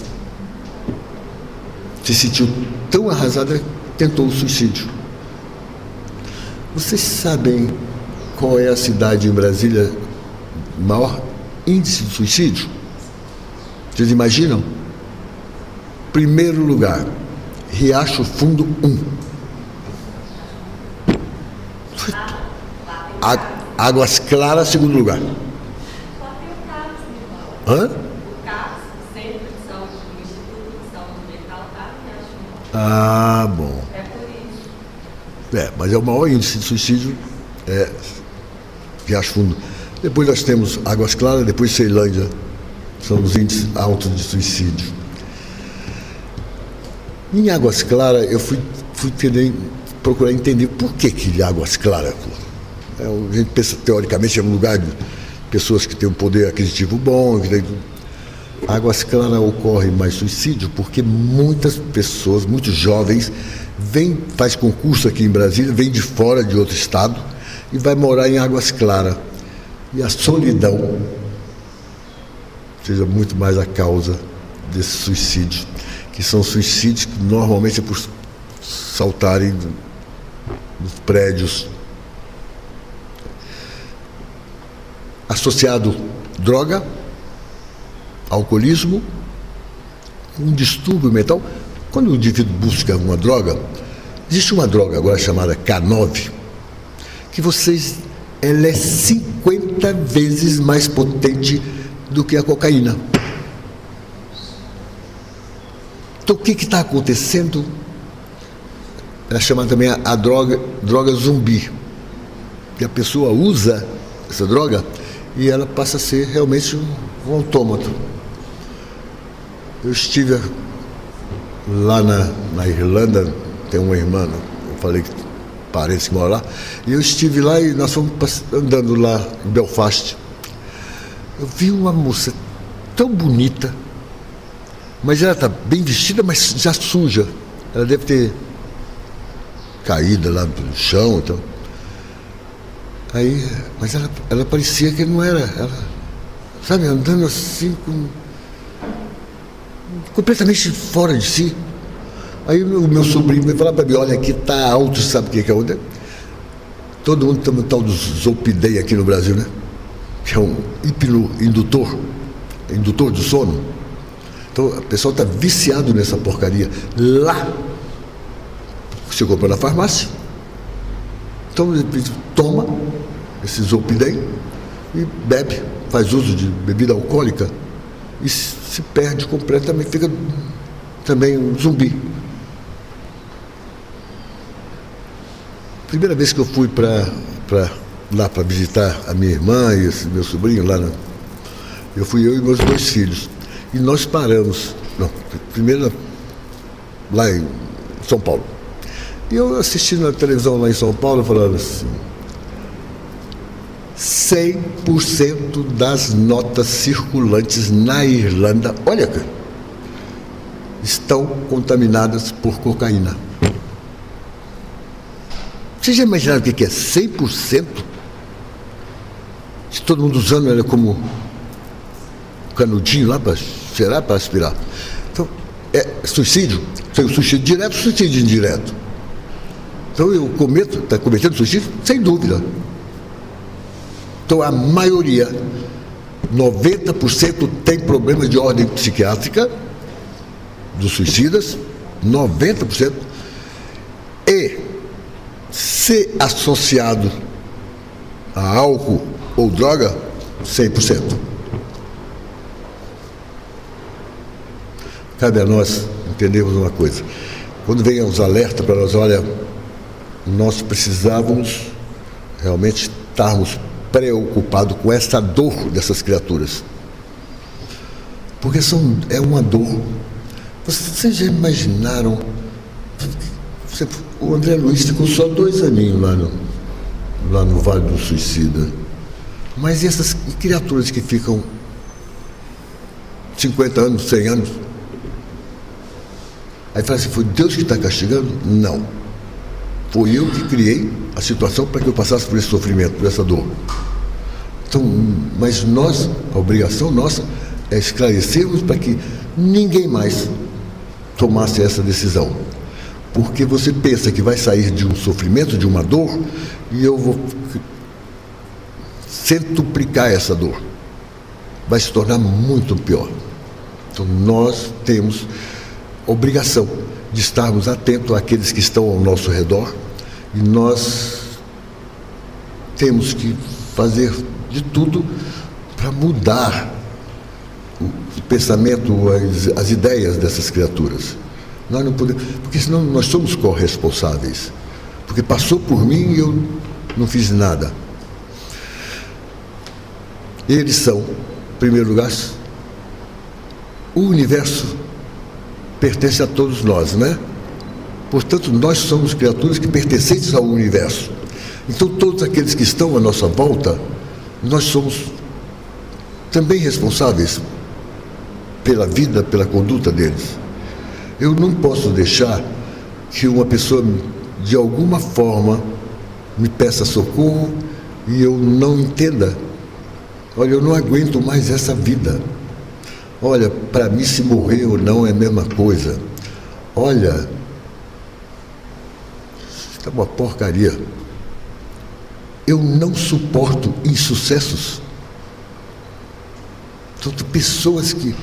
se sentiu tão arrasada que tentou o suicídio. Vocês sabem qual é a cidade em Brasília maior índice de suicídio? Vocês imaginam? Primeiro lugar, Riacho Fundo 1. Águas Claras, segundo lugar. Hã? Ah, bom. É por isso. Mas é o maior índice de suicídio, Riacho Fundo. Depois nós temos Águas Claras, depois Ceilândia. São os índices altos de suicídio. Em Águas Claras, eu fui procurar entender por que de Águas Claras. A gente pensa, teoricamente, é um lugar de pessoas que têm um poder aquisitivo bom. Águas Claras ocorre mais suicídio porque muitas pessoas, muitos jovens, faz concurso aqui em Brasília, vem de fora de outro estado e vai morar em Águas Claras. E a solidão seja muito mais a causa desse suicídio, que são suicídios que normalmente é por saltarem dos prédios. Associado droga, alcoolismo, um distúrbio mental. Quando o indivíduo busca uma droga, existe uma droga agora chamada K9, que ela é 50 vezes mais potente do que a cocaína. Então o que está acontecendo? Ela é chamada também a droga zumbi, que a pessoa usa essa droga e ela passa a ser realmente um autômato. Eu estive lá na Irlanda, tem uma irmã, eu falei que parentes que moram lá, e eu estive lá e nós fomos andando lá em Belfast. Eu vi uma moça tão bonita, mas ela está bem vestida, mas já suja. Ela deve ter caído lá no chão, então. Aí, mas ela parecia que não era, ela, sabe, andando assim, completamente fora de si. Aí o meu sobrinho veio falar para mim, olha, aqui está alto, sabe o que é onde? Todo mundo tem um tal do Zolpidem aqui no Brasil, né? Que é um hipnoindutor, indutor do sono. Então, o pessoal está viciado nessa porcaria. Lá, você compra na farmácia. Então, ele toma esse Zolpidem e bebe, faz uso de bebida alcoólica e se perde completamente, fica também um zumbi. Primeira vez que eu fui lá para visitar a minha irmã e esse meu sobrinho lá, eu fui eu e meus 2 filhos. E nós paramos, primeiro lá em São Paulo. E eu assistindo na televisão lá em São Paulo, falando assim, 100% das notas circulantes na Irlanda, olha, cara, estão contaminadas por cocaína. Vocês já imaginaram o que é 100%? Se todo mundo usando ela como canudinho lá para cheirar, para aspirar. Então, é suicídio. Tem o suicídio direto, suicídio indireto. Então, está cometendo suicídio? Sem dúvida. Então, a maioria, 90% tem problemas de ordem psiquiátrica, dos suicidas, 90%, e se associado a álcool ou droga, 100%. Cabe a nós entendermos uma coisa. Quando vem os alertas para nós, olha, nós precisávamos realmente estarmos preocupados com essa dor dessas criaturas. Porque é uma dor. Vocês já imaginaram? O André Luiz ficou só 2 aninhos lá no Vale do Suicida. Mas essas criaturas que ficam 50 anos, 100 anos, aí fala assim, foi Deus que está castigando? Não. Foi eu que criei a situação para que eu passasse por esse sofrimento, por essa dor. Então, mas nós, a obrigação nossa é esclarecermos para que ninguém mais tomasse essa decisão. Porque você pensa que vai sair de um sofrimento, de uma dor, e eu vou centuplicar essa dor. Vai se tornar muito pior. Então, nós temos obrigação de estarmos atentos àqueles que estão ao nosso redor, e nós temos que fazer de tudo para mudar o pensamento, as ideias dessas criaturas. Nós não podemos, porque senão nós somos corresponsáveis. Porque passou por mim e eu não fiz nada. Eles são, em primeiro lugar, o universo pertence a todos nós, né? Portanto, nós somos criaturas que pertencentes ao universo. Então, todos aqueles que estão à nossa volta, nós somos também responsáveis pela vida, pela conduta deles. Eu não posso deixar que uma pessoa, de alguma forma, me peça socorro e eu não entenda. Olha, eu não aguento mais essa vida. Olha, para mim, se morrer ou não é a mesma coisa. Olha, isso é uma porcaria. Eu não suporto insucessos. São pessoas que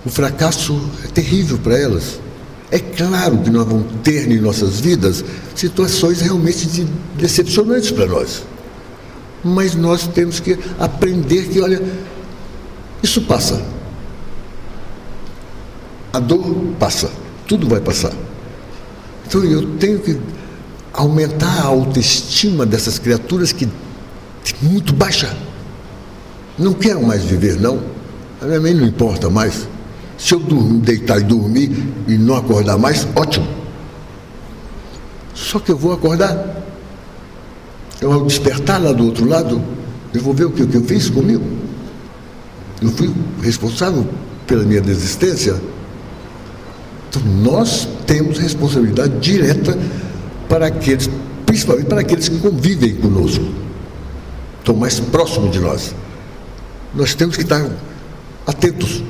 o fracasso é terrível para elas. É claro que nós vamos ter em nossas vidas situações realmente decepcionantes para nós. Mas nós temos que aprender que, olha, isso passa. A dor passa, tudo vai passar. Então eu tenho que aumentar a autoestima dessas criaturas que muito baixa. Não quero mais viver, não. A minha mãe não importa mais. Se eu deitar e dormir e não acordar mais, ótimo. Só que eu vou acordar. Eu, ao despertar lá do outro lado, eu vou ver o que eu fiz comigo. Eu fui responsável pela minha desistência. Então, nós temos responsabilidade direta para aqueles, principalmente para aqueles que convivem conosco, estão mais próximos de nós. Nós temos que estar atentos.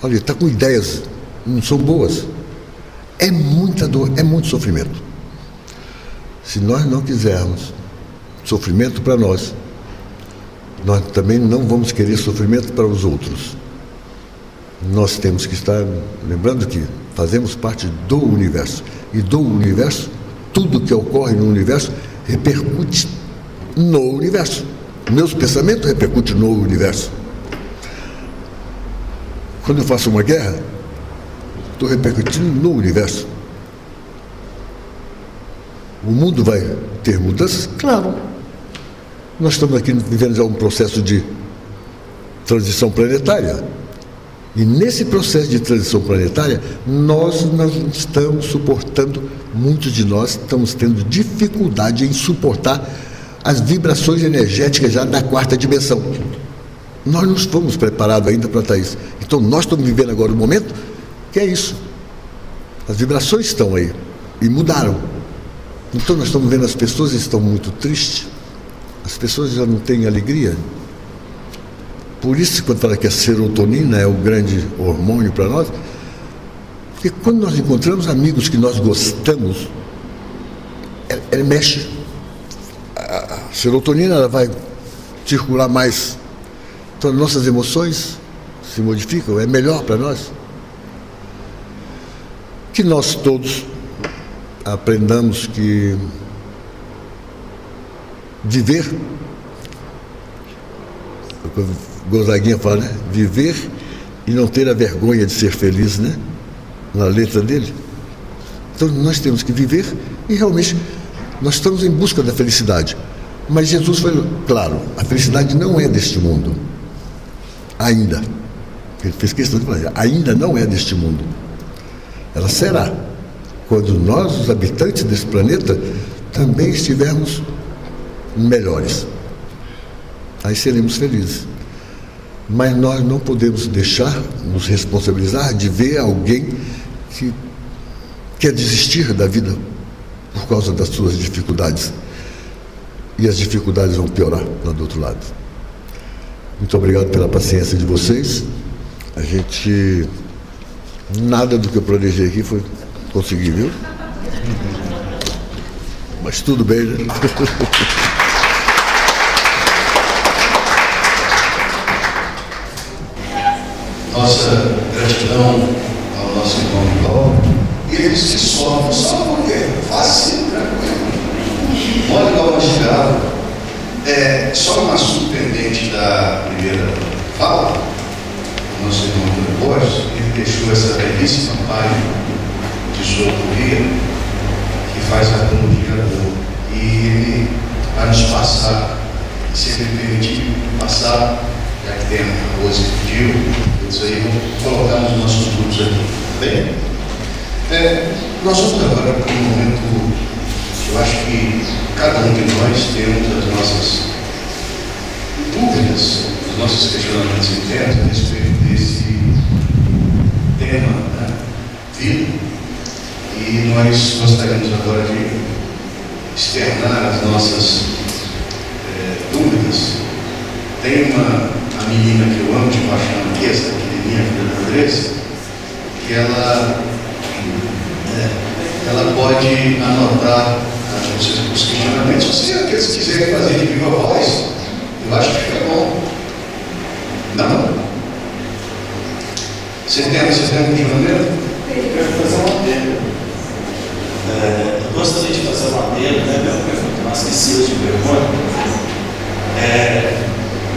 Olha, está com ideias, não são boas. É muita dor, é muito sofrimento. Se nós não quisermos sofrimento para nós, nós também não vamos querer sofrimento para os outros. Nós temos que estar lembrando que fazemos parte do universo. E do universo, tudo que ocorre no universo repercute no universo. Meus pensamentos repercutem no universo. Quando eu faço uma guerra, estou repercutindo no universo. O mundo vai ter mudanças? Claro. Nós estamos aqui vivendo já um processo de transição planetária. E nesse processo de transição planetária, nós não estamos suportando, muitos de nós estamos tendo dificuldade em suportar as vibrações energéticas já da quarta dimensão. Nós não fomos preparados ainda para estar isso. Então nós estamos vivendo agora um momento que é isso. As vibrações estão aí e mudaram. Então nós estamos vendo as pessoas estão muito tristes, as pessoas já não têm alegria. Por isso, quando fala que a serotonina é o grande hormônio para nós, porque quando nós encontramos amigos que nós gostamos, ela mexe. A serotonina ela vai circular mais. Então, nossas emoções se modificam, é melhor para nós. Que nós todos aprendamos que viver, Gonzaguinha fala, né? Viver e não ter a vergonha de ser feliz, né? Na letra dele. Então nós temos que viver e realmente nós estamos em busca da felicidade. Mas Jesus foi claro, a felicidade não é deste mundo. Ainda. Ele fez questão de falar, ainda não é deste mundo. Ela será. Quando nós, os habitantes desse planeta, também estivermos melhores. Aí seremos felizes. Mas nós não podemos deixar nos responsabilizar de ver alguém que quer desistir da vida por causa das suas dificuldades. E as dificuldades vão piorar lá do outro lado. Muito obrigado pela paciência de vocês. A gente... Nada do que eu planejei aqui foi conseguir, viu? Mas tudo bem, né? Nossa gratidão ao nosso irmão Paulo. E ele se sofre, só porque fácil, tranquilo. Olha igual nós chegava. Só um assunto pendente da primeira fala. Nosso irmão depois, ele deixou essa belíssima página de sua autoria que faz a apologia do amor. E ele vai nos passar, se ele permitir passar, já que tem a Rose que pediu, isso aí vamos colocar nos nossos grupos aqui. Bem, nós vamos agora para um momento, eu acho que cada um de nós temos as nossas dúvidas, os nossos questionamentos internos a respeito desse tema da vida. E nós gostaríamos agora de externar as nossas dúvidas. Tem a menina que eu amo de paixão aqui, essa pequenininha, filha da Andressa, que ela pode anotar os questionamentos. Se aqueles quiserem fazer de viva voz, eu acho que fica bom. Não? Você tem um questionamento? Eu quero fazer uma adendo. Eu gostaria de fazer uma adendo, né, meu? Mas esqueci de vergonha.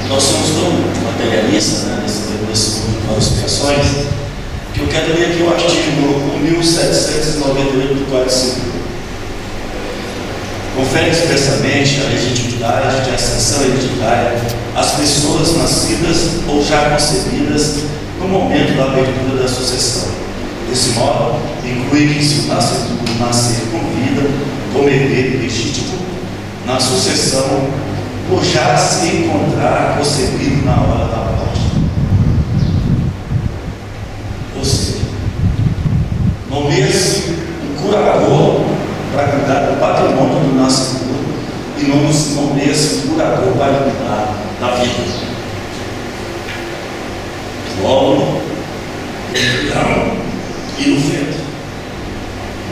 Nós somos tão materialistas, né, nesse mundo de expiações, que eu quero ler aqui o artigo 1798 do Código Civil. Confere expressamente a legitimidade de ascensão hereditária às pessoas nascidas ou já concebidas no momento da abertura da sucessão. Desse modo, inclui que se o nascituro nascer com vida, como herdeiro legítimo, na sucessão, ou já se encontrar concebido na hora da morte. Ou seja, nomeia-se um curador para cuidar do patrimônio do nascituro e não nomeia-se um curador para cuidar da vida. O óvulo, o embrião e o feto.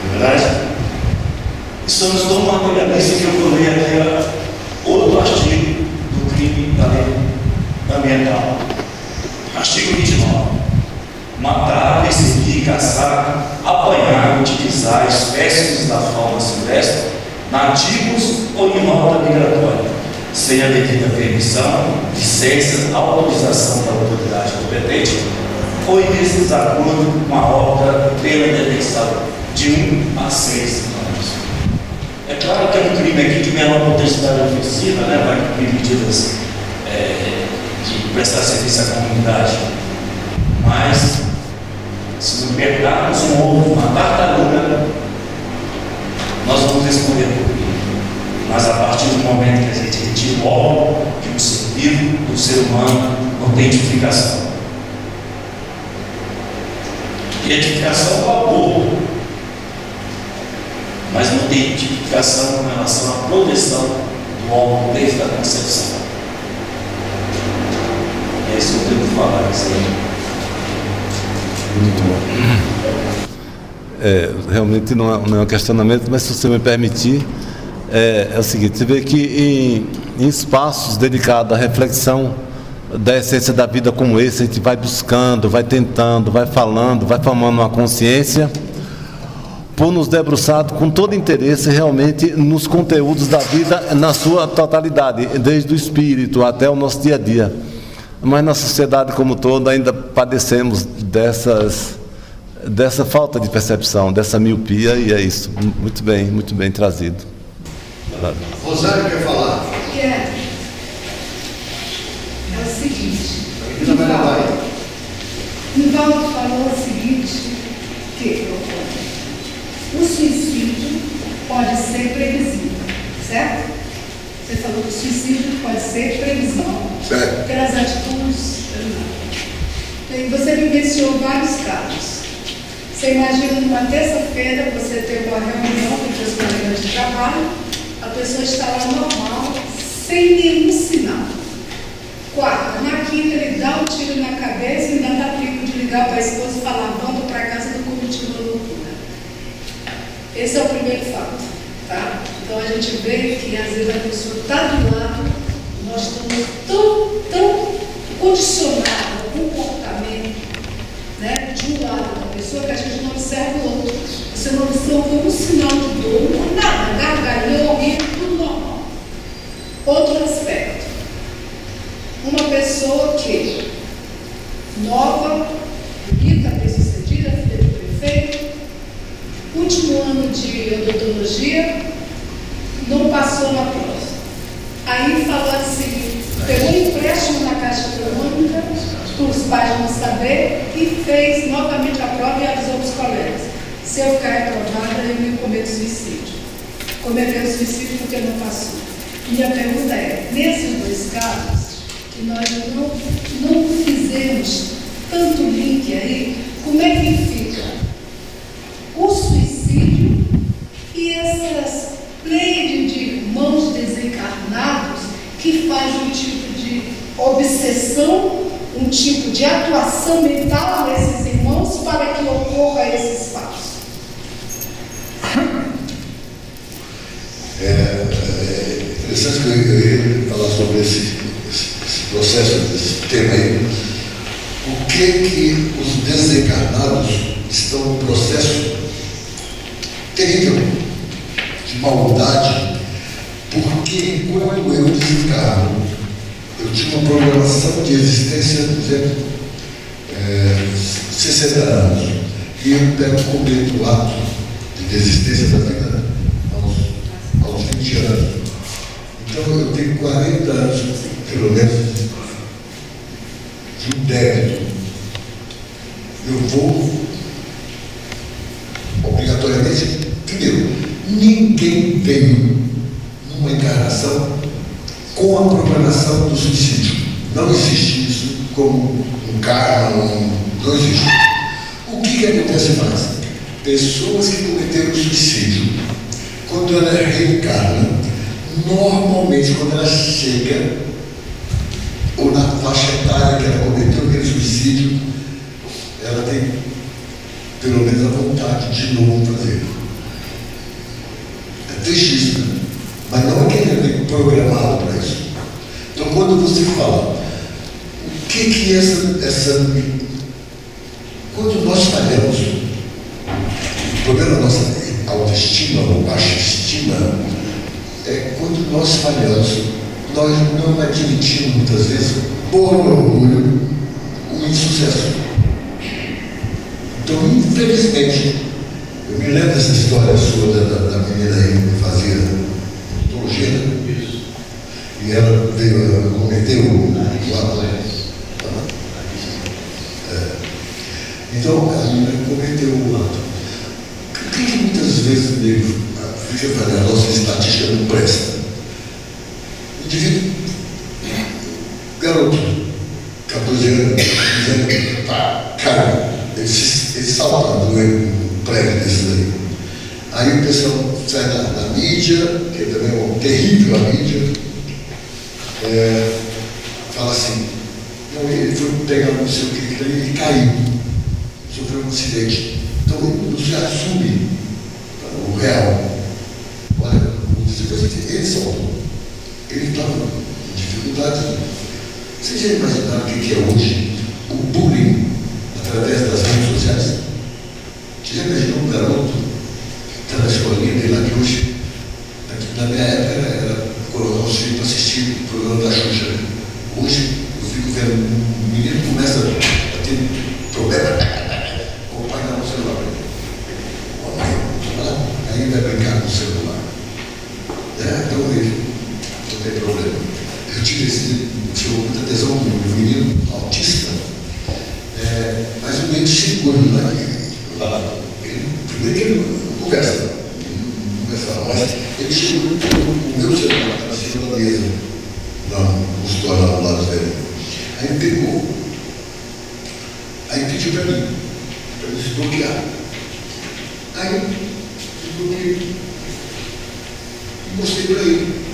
Não é verdade? E somos tão materialistas que eu vou ler aqui outro artigo do crime ambiental. Artigo 29. Matar, perseguir, caçar, apanhar, utilizar espécimes da fauna silvestre, nativos ou em rota migratória, sem a devida permissão, licença, autorização da autoridade competente ou em desacordo com a obra pela detenção de 1 a 6 anos. É claro que é um crime aqui de menor potencialidade ofensiva, né? Vai cumprir medidas de prestar serviço à comunidade. Mas, se não pegarmos um ovo, uma tartaruga, nós vamos responder por crime. Mas a partir do momento que a gente retira o órgão de um ser vivo, do ser humano, não tem identificação. Identificação com o aborto, mas não tem identificação com relação à proteção do órgão desde a concepção. É isso que eu tenho que falar. Muito bom. Realmente não é um questionamento, mas se você me permitir, é o seguinte: você vê que em espaços dedicados à reflexão da essência da vida como esse, a gente vai buscando, vai tentando, vai falando, vai formando uma consciência, por nos debruçar com todo interesse realmente nos conteúdos da vida na sua totalidade, desde o espírito até o nosso dia a dia. Mas na sociedade como toda ainda padecemos dessa falta de percepção, dessa miopia, e é isso. Muito bem trazido. Claro. Rosário quer falar? Quer. É o seguinte, Nivaldo falou o seguinte, que o suicídio pode ser previsível, certo? Você falou que o suicídio pode ser previsível, Certo. pelas atitudes. E você vivenciou vários casos. Você imagina numa terça-feira, você tem uma reunião com os seus colegas de trabalho, a pessoa está lá normal, sem nenhum sinal. Quarta, na quinta ele dá um tiro na cabeça e ainda dá tempo de ligar para a esposa e falar, volta para casa do continua loucura. Esse é o primeiro fato, tá? Então a gente vê que às vezes a pessoa está do lado, nós estamos tão condicionados ao comportamento, né, de um lado da pessoa que a gente não observa o outro. Você não observa um sinal de dor, nada, gargalhou, horrível, tudo normal. Outro aspecto. Uma pessoa que, nova, bonita, bem-sucedida, filha do prefeito, último ano de odontologia, não passou na prova. Aí falou assim, pegou um empréstimo na Caixa Econômica, para os pais não saber, e fez novamente a prova e avisou os colegas. Se eu ficar reprovada, eu me cometo suicídio. Cometeu suicídio porque não passou. Minha pergunta é, nesses dois casos, que nós não fizemos tanto link aí, como é que fica o suicídio e essas pleiades de irmãos desencarnados que fazem um tipo de obsessão, um tipo de atuação mental nesses irmãos para que ocorra esses fatos? É interessante que eu ia falar sobre esse processo, desse tema aí. Por que os desencarnados estão num processo terrível de maldade? Porque enquanto eu desencarno, eu tinha uma programação de existência, por exemplo, 60 anos, e eu pego cometo o ato de desistência da vida aos 20 anos. Então eu tenho 40 anos, pelo menos, de um débito. Eu vou, obrigatoriamente, primeiro, ninguém veio numa encarnação com a programação do suicídio. Não existe isso como um karma, não existe. O que acontece mais? Pessoas que cometeram suicídio, quando ela reencarna, normalmente quando ela chega, ou na faixa etária que ela cometeu aquele suicídio, ela tem pelo menos a vontade de novo fazer. É triste isso, né? Mas não é que ele é programado para isso. Então, quando você fala, o que essa. Quando nós falhamos, o problema da nossa autoestima ou baixa estima é quando nós falhamos, nós não admitimos muitas vezes, por orgulho, um insucesso. Então, infelizmente, eu me lembro dessa história sua da menina aí que fazia odontologia, e ela veio cometer o ato. Então, a menina cometeu o ato. Por que muitas vezes a nossa estatística não presta? O indivíduo, garoto, 14 anos, 15 anos, cara, ele salta no prédio desse daí. Aí o pessoal sai da mídia, que também é uma terrível a mídia, fala assim, não, ele foi pegar não sei o que, ele caiu, sofreu um acidente. Então você assume o real. Olha, ele saltou, ele estava em dificuldade. Vocês já imaginaram o que é hoje o bullying através das redes sociais? Você já imaginou um garoto que está na escolinha dele lá que hoje, na minha época, era colocar os filhos para assistir o programa da Xuxa. Hoje eu fico vendo um menino que começa a ter problema, o pai dá um celular para ele. O mãe, aí vai brincar com o celular. Então ele não tem problema. Eu tive muita atenção com um menino autista, mas o menino chegou lá. Primeiro que ele não conversa, mas ele chegou com o meu celular para cima da mesa, no consultório lá do lado dele. Aí ele pegou, aí pediu para mim desbloquear. Aí eu coloquei e mostrei para ele.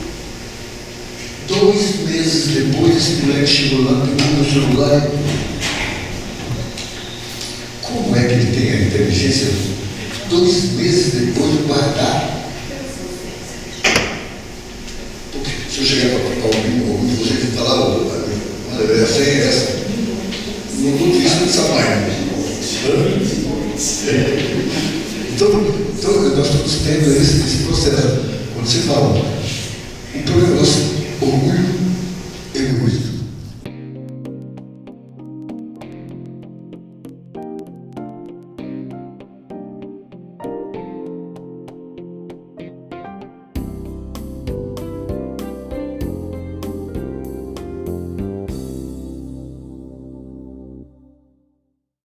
2 meses depois, esse moleque chegou lá, pegou meu celular. Como é que ele tem a inteligência 2 meses depois de guardar? Porque se eu chegar para alguém de vocês e falar, olha, essa é essa. Não estou dizendo dessa mãe. Então, nós estamos tendo esse processo. Quando você fala, o problema é o orgulho